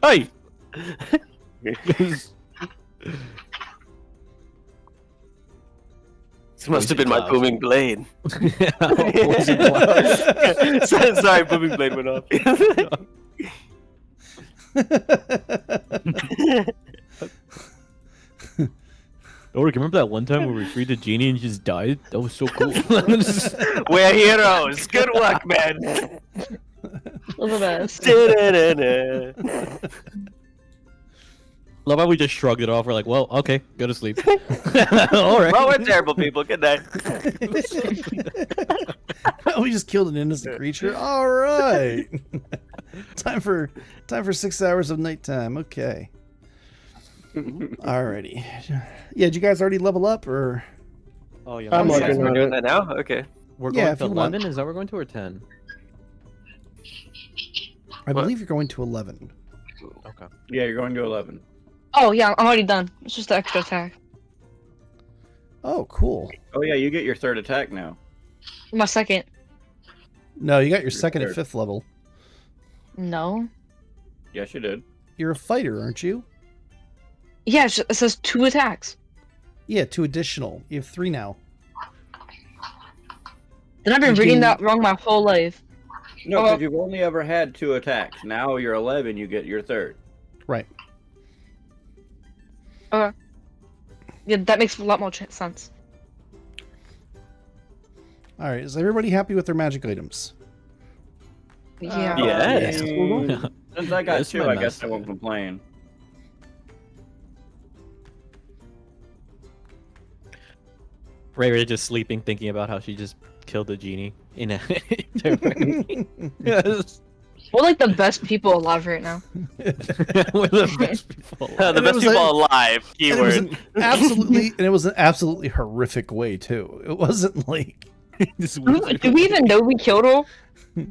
Hey! This must have been my Clouds. booming blade. Poison clouds. Sorry, booming blade went off. Ulrich, remember that one time where we freed the genie and just died? That was so cool. We're heroes. Good work, man. All the best. Da-da-da-da. Love how we just shrugged it off. We're like, well, okay, go to sleep. All right. Well, we're terrible people. Good night. We just killed an innocent creature. All right. time for 6 hours of nighttime. Okay. Alrighty. Yeah, did you guys already level up or? Oh yeah. I'm We're working on doing it. that now? Okay. We're Yeah, going if to you want. 11. Is that what we're going to or 10? I What? believe you're going to 11. Okay. Yeah, you're going to 11. Oh yeah, I'm already done. It's just the extra attack. Oh, cool. Oh yeah, you get your third attack now. My second. No, you got your second and third. fifth level. No. Yes, you did. You're a fighter, aren't you? Yeah, it says 2 attacks. Yeah, 2 additional. You have 3 now. Then I've been You reading can- that wrong my whole life. No, Oh. because you've only ever had 2 attacks. Now you're 11, you get your third. Right. Yeah, that makes a lot more sense. All right. Is everybody happy with their magic items? Yeah. Yes. I mean, since I got That's 2, my I guess master. I won't complain. Ray just sleeping, thinking about how she just killed the genie in a. Yes. We're like the best people alive right now. We're the best people. The And it best was people a- alive. And it was Keyword. an absolutely horrific way too. It wasn't like Do we even know we killed her?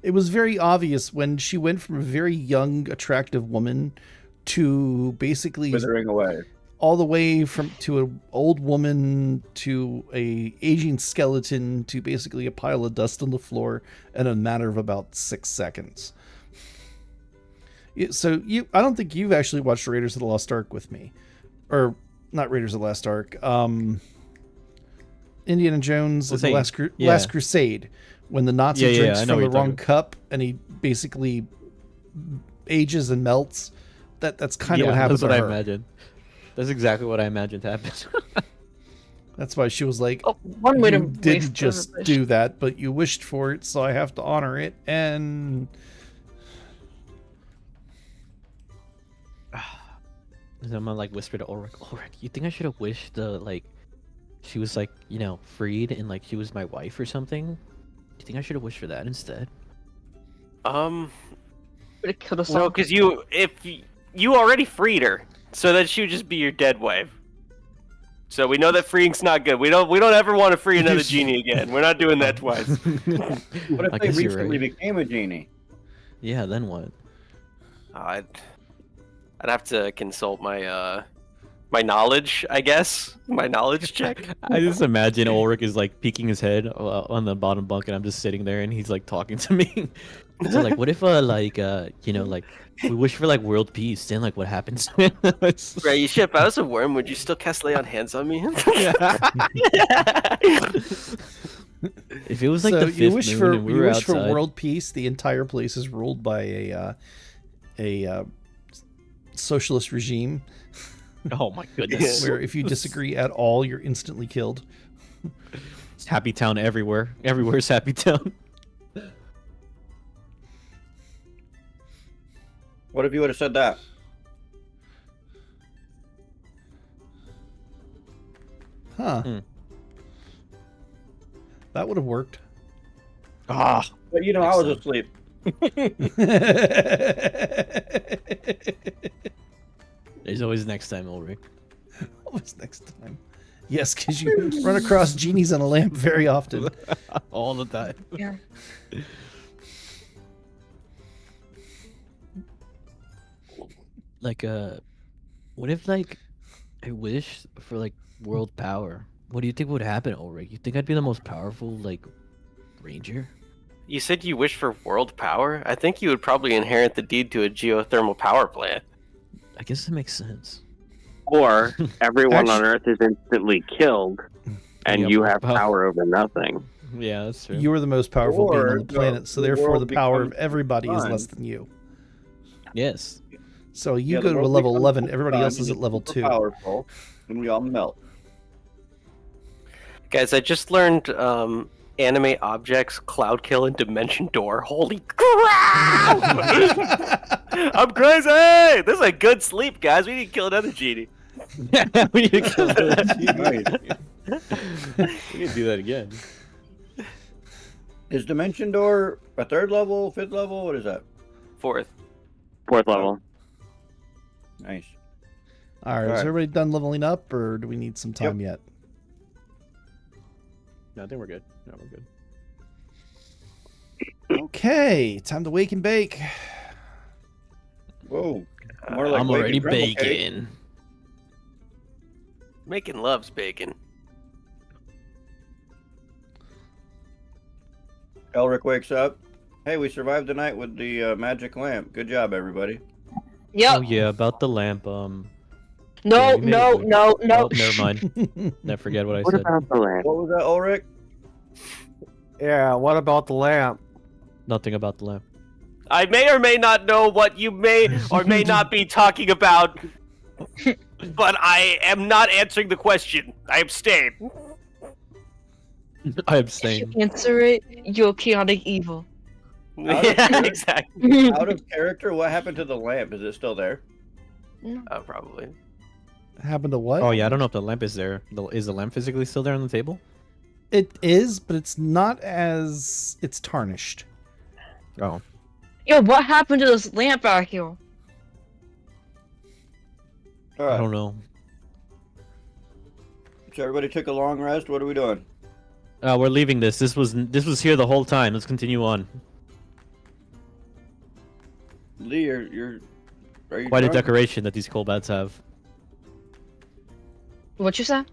it was very obvious when she went from a very young, attractive woman to basically Withering away. all the way from to an old woman to a aging skeleton to basically a pile of dust on the floor in a matter of about 6 seconds. So I don't think you've actually watched Raiders of the Lost Ark with me, or not Raiders of the Lost Ark. Indiana Jones and the Last Crusade, when the Nazi drinks I know from the what you're wrong talking cup and he basically ages and melts. That's kind of what happened That's what to I her. imagined. That's exactly what I imagined happened. That's why she was like, Oh, one way to you didn't waste just the fish. do that, but you wished for it, so I have to honor it. And Someone like whispered to Ulrich, you think I should have wished she was like, freed and like she was my wife or something? Do you think I should have wished for that instead? Would've killed us No, all. because if you already freed her, so that she would just be your dead wife. So we know that freeing's not good. We don't ever want to free another genie again. We're not doing that twice. What if I they guess you're recently right. became a genie? Yeah, then what? I'd have to consult my my knowledge, I guess. My knowledge check. I just imagine Ulrich is like peeking his head on the bottom bunk, and I'm just sitting there, and he's like talking to me. So like, what if like we wish for like world peace, then like what happens? Right, you shit. If I was a worm, would you still cast lay on hands on me? If it was like so the fifth you wish moon for and we you were wish outside, for world peace. The entire place is ruled by a socialist regime. oh my goodness, Where if you disagree at all, you're instantly killed. it's Happy Town everywhere. Everywhere's Happy Town. What if you would have said that? Huh. That would have worked. Ah, But I was asleep. there's always next time, Ulrich. What was next time? Yes, because you run across genies on a lamp very often. All the time. Yeah. Like what if like I wish for like world power? What do you think would happen, Ulrich? You think I'd be the most powerful like ranger? You said you wish for world power? I think you would probably inherit the deed to a geothermal power plant. I guess that makes sense. Or everyone on Actu- Earth is instantly killed, and Yeah, you more have power over nothing. Yeah, that's true. You are the most powerful being on the the- planet, so the therefore world the power of becomes everybody is sun. less than you. Yes. So you Yeah, go the to a world level becomes 11, the everybody sun, else is and at level super 2. Powerful, and we all melt. Guys, I just learned animate objects, cloud kill, and dimension door. Holy crap! I'm crazy! This is a good sleep, guys. We need to kill another genie. we need to kill the Right. We need to do that again. Is Dimension Door a 3rd level, 5th level? What is that? 4th. 4th level. Nice. All right, is Alright. everybody done leveling up, or do we need some time yet? No, I think we're good. No, we're good. Okay, time to wake and bake. Whoa. More like I'm Wake already and Crumble Cake. baking. Making loves bacon. Elric wakes up. Hey, we survived the night with the magic lamp. Good job, everybody. Yep. Oh yeah, about the lamp. No, we made no, it. no, no. Oh, never mind. Never forget what I What said. about the lamp? What was that, Ulrich? Yeah, what about the lamp? Nothing about the lamp. I may or may not know what you may or may not be talking about, but I am not answering the question. I abstain. I If abstain. you answer it, you're chaotic evil. Yeah, exactly. Out of character, what happened to the lamp? Is it still there? Probably. Happened to what? Oh yeah, I don't know if the lamp is there. Is the lamp physically still there on the table? It is, but it's not as... It's tarnished. Oh. Yo, what happened to this lamp back here? All I right. don't know. So everybody took a long rest. What are we doing? We're leaving this. This was here the whole time. Let's continue on. Lee, are you Quite a drunk? decoration that these coal bats have. What you say?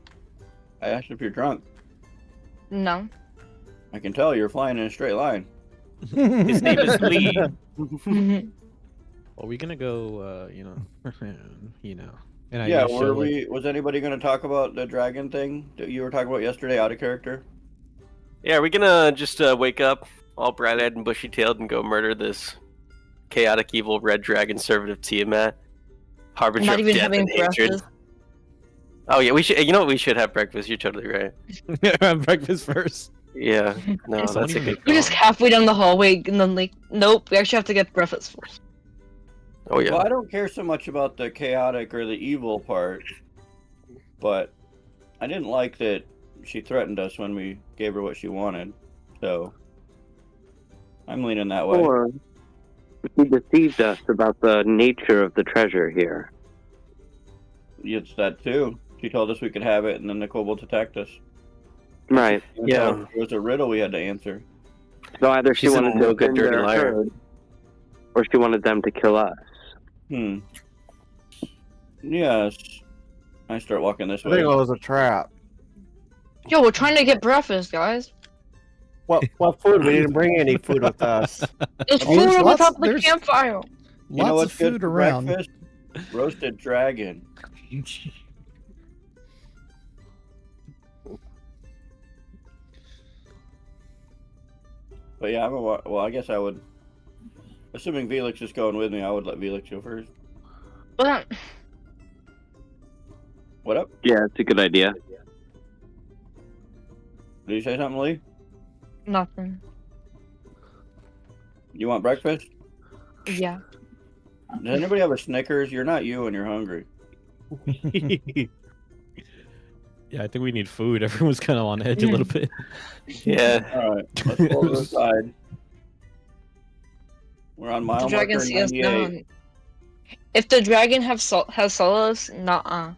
I asked if you're drunk. No. I can tell you're flying in a straight line. His name is Lee. Are we gonna go? You know. And Yeah, just were show, like- we? Was anybody going to talk about the dragon thing that you were talking about yesterday, out of character? Yeah, are we gonna just wake up all bright-eyed and bushy-tailed and go murder this chaotic evil red dragon servant of Tiamat? Harbinger Not of even death having and hatred. breakfast. Oh yeah, we should. You know what? We should have breakfast. You're totally right. breakfast first. Yeah, no, Yes, that's a good We're just call. halfway down the hallway, and then like, nope, we actually have to get breakfast first. Oh yeah. Well, I don't care so much about the chaotic or the evil part, but I didn't like that she threatened us when we gave her what she wanted. So I'm leaning that way. Or he deceived us about the nature of the treasure here. It's that too. She told us we could have it, and then the kobolds attacked us. Right. Yeah. It was a riddle we had to answer. So either she She's a wanted no to good defend dirty their liar. herd, or she wanted them to kill us. Yes. I start walking this I think way. it was a trap. Yo, we're trying to get breakfast, guys. What food? We didn't bring any food with us. There's Oh, food there's on lots- top of the there's- campfire. You know Lots what's of good food for around. breakfast? Roasted dragon. But yeah, well, I guess I would. Assuming Felix is going with me, I would let Felix go first. But What up? Yeah, it's a good idea. Did you say something, Lee? nothing. You want breakfast? Yeah. Does anybody have a Snickers? You're not you and you're hungry. Yeah, I think we need food. Everyone's kind of on edge a little bit. Yeah. All right, let's pull to the side. We're on mile The dragon marker see us 98. down. If the dragon has solos, nah.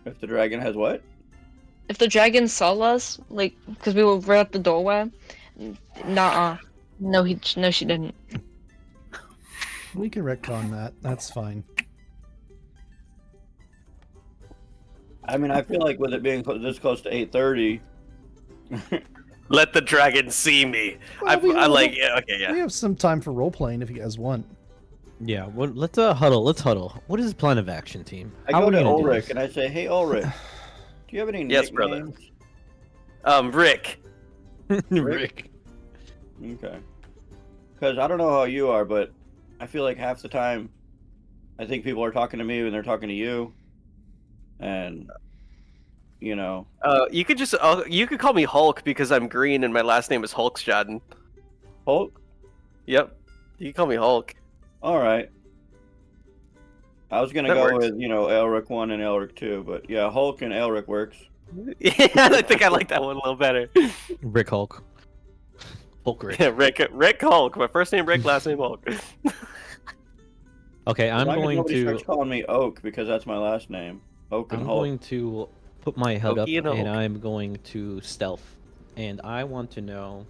If the dragon has what? If the dragon saw us, like, because we were right at the doorway, nah. No, she didn't. We can retcon that. That's fine. I mean, I feel like with it being this close to 8:30, Let the dragon see me. Well, we I have- like. Yeah. Okay. We Yeah. have some time for role playing if you guys want. Yeah, well, let's huddle. Let's huddle. What is the plan of action, team? I How go are we to gonna do Ulrich this? and I say, "Hey, Ulrich, do you have any Yes, brother. nicknames?" Rick. Rick. Okay. Because I don't know how you are, but I feel like half the time, I think people are talking to me when they're talking to you, and you know, You could just you could call me Hulk because I'm green and my last name is Hulksjaden. Hulk. Yep. You can call me Hulk. All right. I was gonna That go works. with Elric 1 and Elric 2, but yeah, Hulk and Elric works. Yeah, I think I like that one a little better. Rick Hulk. Hulk Rick. Yeah, Rick Hulk. My first name Rick, last name Hulk. Okay, As I'm long as going nobody to. starts calling me Oak because that's my last name. Oak and I'm Hulk. going to put my head up Okie and and Hulk. I'm going to stealth. And I want to know,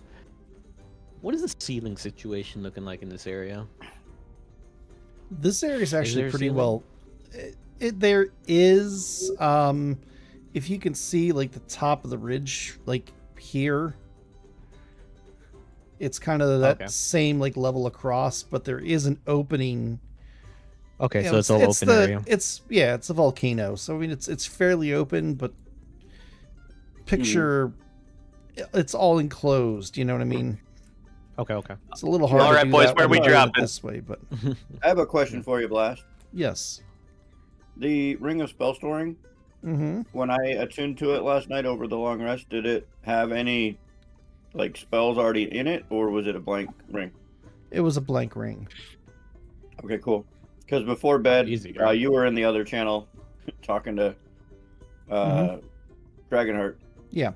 what is the ceiling situation looking like in this area? This area is actually there a pretty ceiling? well. There is, if you can see like the top of the ridge, like here, it's kind of that Okay. same like level across, but there is an opening. Okay, You so know, it's all open the, area. It's a volcano, so I mean it's fairly open, but picture it's all enclosed. You know what I mean? Okay, okay. It's a little hard. All to right, do boys, that where when we you do it dropping? this way, but I have a question for you, Blast. yes. The Ring of Spell Storing, Mm-hmm. when I attuned to it last night over the long rest, did it have any like spells already in it, or was it a blank ring? It was a blank ring. Okay, cool. Because before bed, Easy, girl. you were in the other channel talking to Dragonheart. Yeah.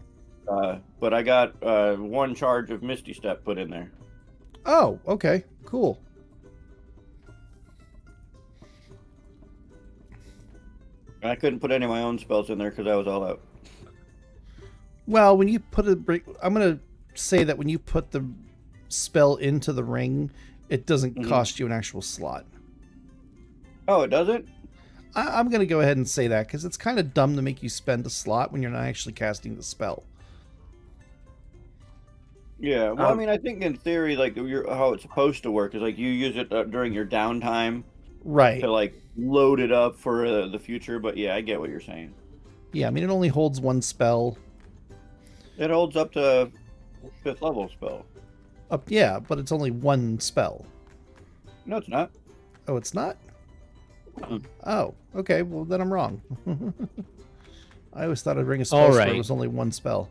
But I got one charge of Misty Step put in there. Oh, okay, cool. I couldn't put any of my own spells in there because I was all out. Well, when you put I'm gonna say that when you put the spell into the ring, it doesn't Mhm. cost you an actual slot. Oh, it doesn't? I'm gonna go ahead and say that because it's kind of dumb to make you spend a slot when you're not actually casting the spell. Yeah. Well, I Um, mean, I think in theory, like how it's supposed to work is like you use it during your downtime Right. to like load it up for the future. But yeah, I get what you're saying. Yeah, I mean it only holds one spell. It holds up to 5th level spell. Yeah, but it's only one spell. No, it's not. Oh, it's not? Mm. Oh, okay. Well, then I'm wrong. I always thought I'd bring a spell where it Alright. was only one spell.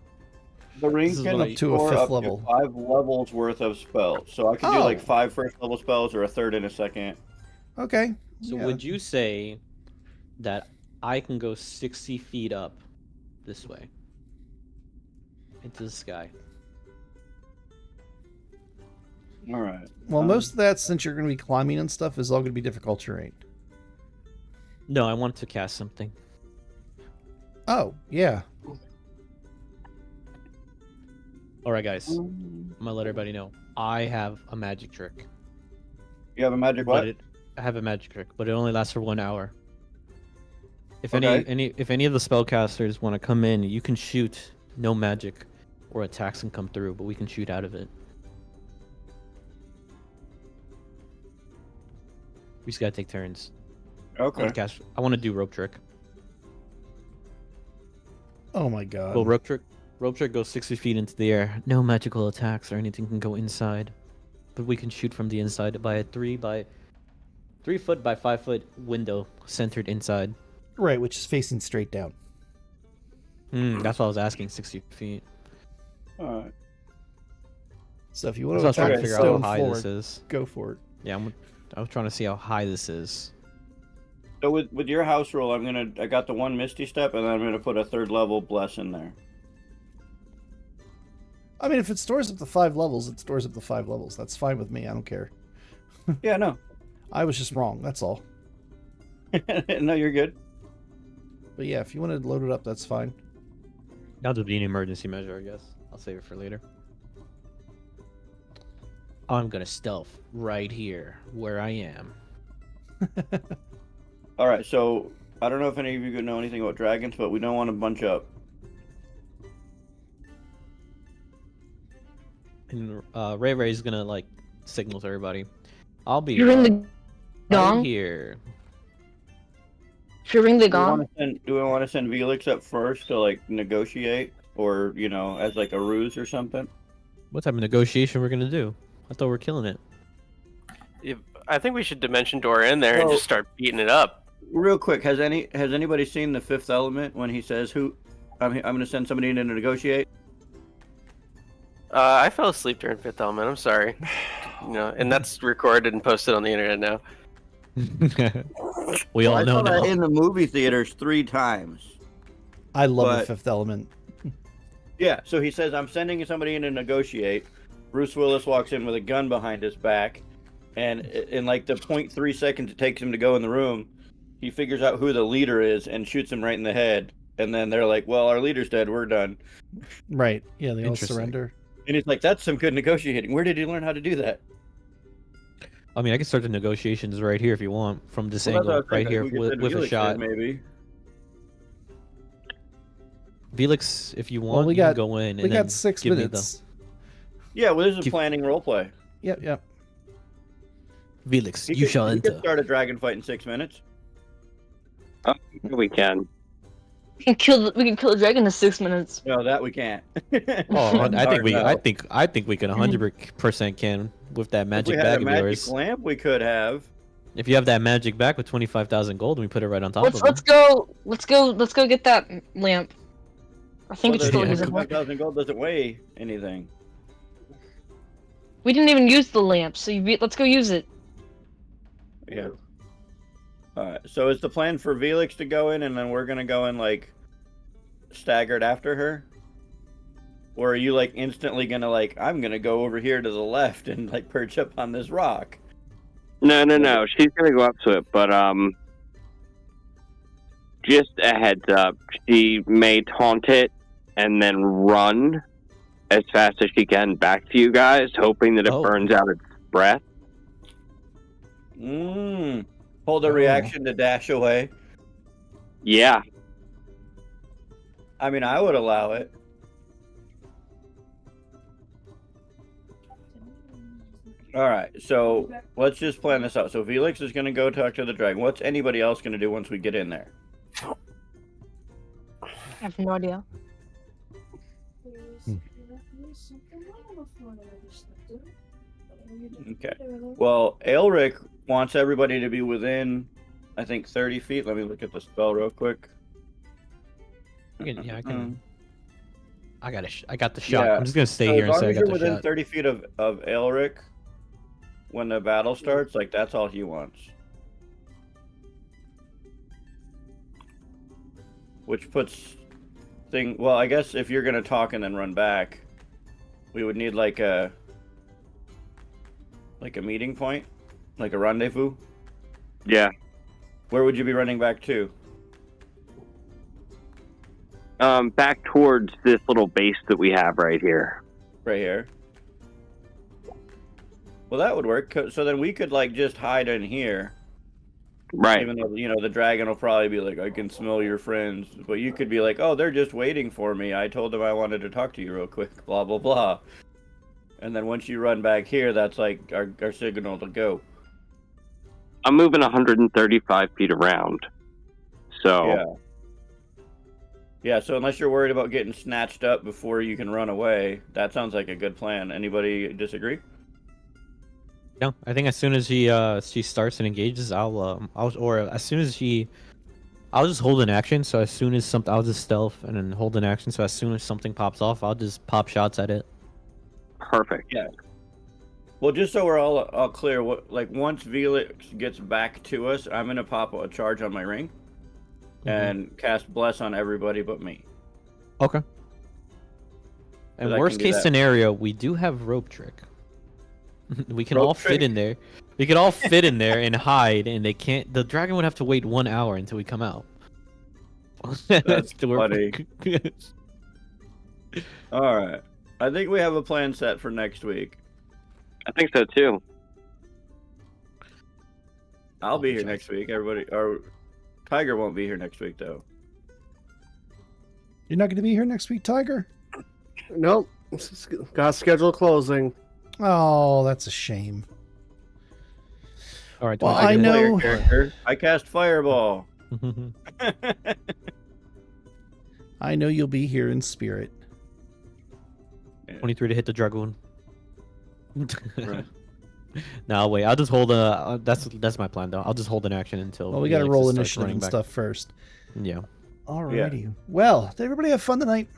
The ring This is can what I- Up to a store 5th up level. to 5 levels worth of spells. So I can do like Oh. 5 first level spells or a third and a second. Okay. So yeah. would you say that I can go 60 feet up this way into the sky? All right. Well, most of that, since you're going to be climbing and stuff, is all going to be difficult terrain. No, I want to cast something. Oh, yeah. All right, guys. I'm gonna let everybody know. I have a magic trick. You have a magic But what? I have a magic trick, but it only lasts for 1 hour. If Okay. if any of the spellcasters want to come in, you can shoot. No magic or attacks can come through, but we can shoot out of it. We just gotta take turns. Okay. I want to do rope trick. Oh my god. Well, rope trick goes 60 feet into the air. No magical attacks or anything can go inside, but we can shoot from the inside by a 3 foot by 5 foot window centered inside. Right, which is facing straight down. That's what I was asking. 60 feet. All right. So if you want That's to what I was attack trying the to figure out stone how high floor, this is. go for it. Yeah, I was trying to see how high this is. So with your house rule, I got the one Misty Step, and then I'm gonna put a 3rd level Bless in there. I mean, if it stores up to 5 levels, it stores up to 5 levels. That's fine with me. I don't care. Yeah, no. I was just wrong. That's all. No, you're good. But yeah, if you want to load it up, that's fine. That'll just be an emergency measure, I guess. I'll save it for later. I'm gonna stealth right here, where I am. All right, so I don't know if any of you know anything about dragons, but we don't want to bunch up. And Ray Ray's gonna like signal to everybody. I'll be You ring the right gong. here. If you ring the Do we gong, want to send Felix up first to like negotiate, or as like a ruse or something? What type of negotiation we're gonna do? I thought we were killing it. I think we should dimension door in there and Well- just start beating it up. Real quick, has anybody seen the Fifth Element when he says who? I'm going to send somebody in to negotiate. I fell asleep during Fifth Element. I'm sorry. And that's recorded and posted on the internet now. We all I know saw that now. in the movie theaters 3 times. I love But- the Fifth Element. Yeah, so he says, I'm sending somebody in to negotiate. Bruce Willis walks in with a gun behind his back, and in like the 0.3 seconds it takes him to go in the room, he figures out who the leader is and shoots him right in the head. And then they're like, well, our leader's dead, we're done. Right. Yeah, they all Interesting. surrender. And he's like, that's some good negotiating. Where did he learn how to do that? I mean, I can start the negotiations right here if you want, from this Well, that's what I angle, was right thinking. here We could with send a Felix in, shot. maybe. Felix, if you want, Well, we you can got go in. we and got then 6 give me minutes. Yeah, well, this is a Keep- planning role play. Yep. Felix, We you could- shall we could enter. start a dragon fight in 6 minutes. We can. we can kill the dragon in 6 minutes. No, that we can't. Oh, I think we, No. I think we can 100% can with that If magic we had bag a of magic yours. lamp, we could have. If you have that magic bag with 25,000 gold, we put it right on top Let's of it. let's go get that lamp. I think it's still yeah. usable. 5,000 gold doesn't weigh anything. We didn't even use the lamp, so let's go use it. Yeah. Alright, so is the plan for Felix to go in and then we're gonna go in like staggered after her? Or are you like instantly gonna like, I'm gonna go over here to the left and like perch up on this rock? No. She's gonna go up to it, but just a heads up. She may taunt it and then run as fast as she can back to you guys, hoping that it Oh. burns out its breath. Hold a Oh. reaction to dash away. Yeah. I mean, I would allow it. Alright, so let's just plan this out. So Felix is gonna go talk to the dragon. What's anybody else gonna do once we get in there? I have no idea. Okay. Well, Aelric wants everybody to be within, I think, 30 feet. Let me look at the spell real quick. I can. Mm. I got the shot. Yeah, I'm just gonna stay So here as and long say I as got you're the within shot. 30 feet of Aelric when the battle starts, like, that's all he wants. Which puts well, I guess if you're gonna talk and then run back, we would need like a meeting point, like a rendezvous. Yeah. Where would you be running back to? Back towards this little base that we have right here. Right here. Well, that would work. So then we could like just hide in here. Right. Even though the dragon will probably be like, I can smell your friends, but you could be like, oh, they're just waiting for me. I told them I wanted to talk to you real quick. Blah blah blah. And then once you run back here, that's like our signal to go. I'm moving 135 feet around. So Yeah. Yeah. So unless you're worried about getting snatched up before you can run away, that sounds like a good plan. Anybody disagree? No, I think as soon as she starts and engages, I'll as soon as I'll just hold an action. So as soon as I'll just stealth and then hold an action. So as soon as something pops off, I'll just pop shots at it. perfect. Yeah. Well, just so we're all clear, once Felix gets back to us, I'm gonna pop a charge on my ring, and cast bless on everybody but me. Okay. And I worst can do case that. scenario, we do have rope trick. We can Rope all trick. fit in there. We could all fit in there and hide, and they can't. The dragon would have to wait 1 hour until we come out. That's funny. All right. I think we have a plan set for next week. I think so too. I'll be here next week. Everybody, or Tiger won't be here next week though. You're not going to be here next week, Tiger? Nope. Got scheduled closing. Oh, that's a shame. All right. Well, I I can play your know. character. I cast Fireball. I know you'll be here in spirit. 23 to hit the dragoon. Right. No, wait. I'll just hold a. That's my plan though. I'll just hold an action until. Well, we got to Felix roll starts initiative running and back. stuff first. Yeah. Alrighty. Well, did everybody have fun tonight?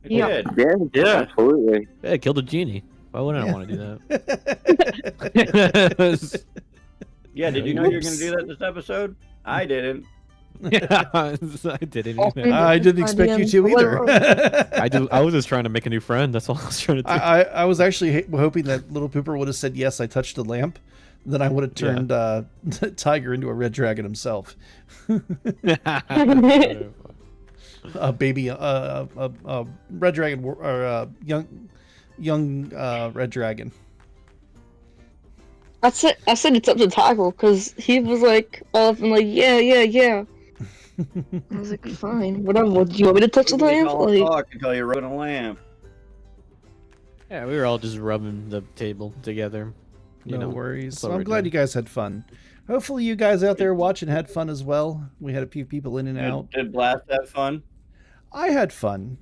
It Yeah. did. Yeah, absolutely. Yeah, kill the genie. Why wouldn't I Yeah. want to do that? Yeah, did you know you were going to do that this episode? I didn't. Yeah, I didn't. Oh, Either. I didn't expect you to either. I was just trying to make a new friend. That's all I was trying to do. I was actually hoping that Little Pooper would have said, yes, I touched the lamp. Then I would have turned Tiger into a red dragon himself. A baby, a red dragon, or a young red dragon. I said it's up to Tiger because he was like all up and like yeah. I was like fine, whatever. Do you want me to touch the lamp? Like, Talk until you're rubbing a lamp. Yeah, we were all just rubbing the table together. No worries. that's So what I'm we're glad doing. you guys had fun. Hopefully you guys out there watching had fun as well. We had a few people in and out. Did Blast have fun? I had fun.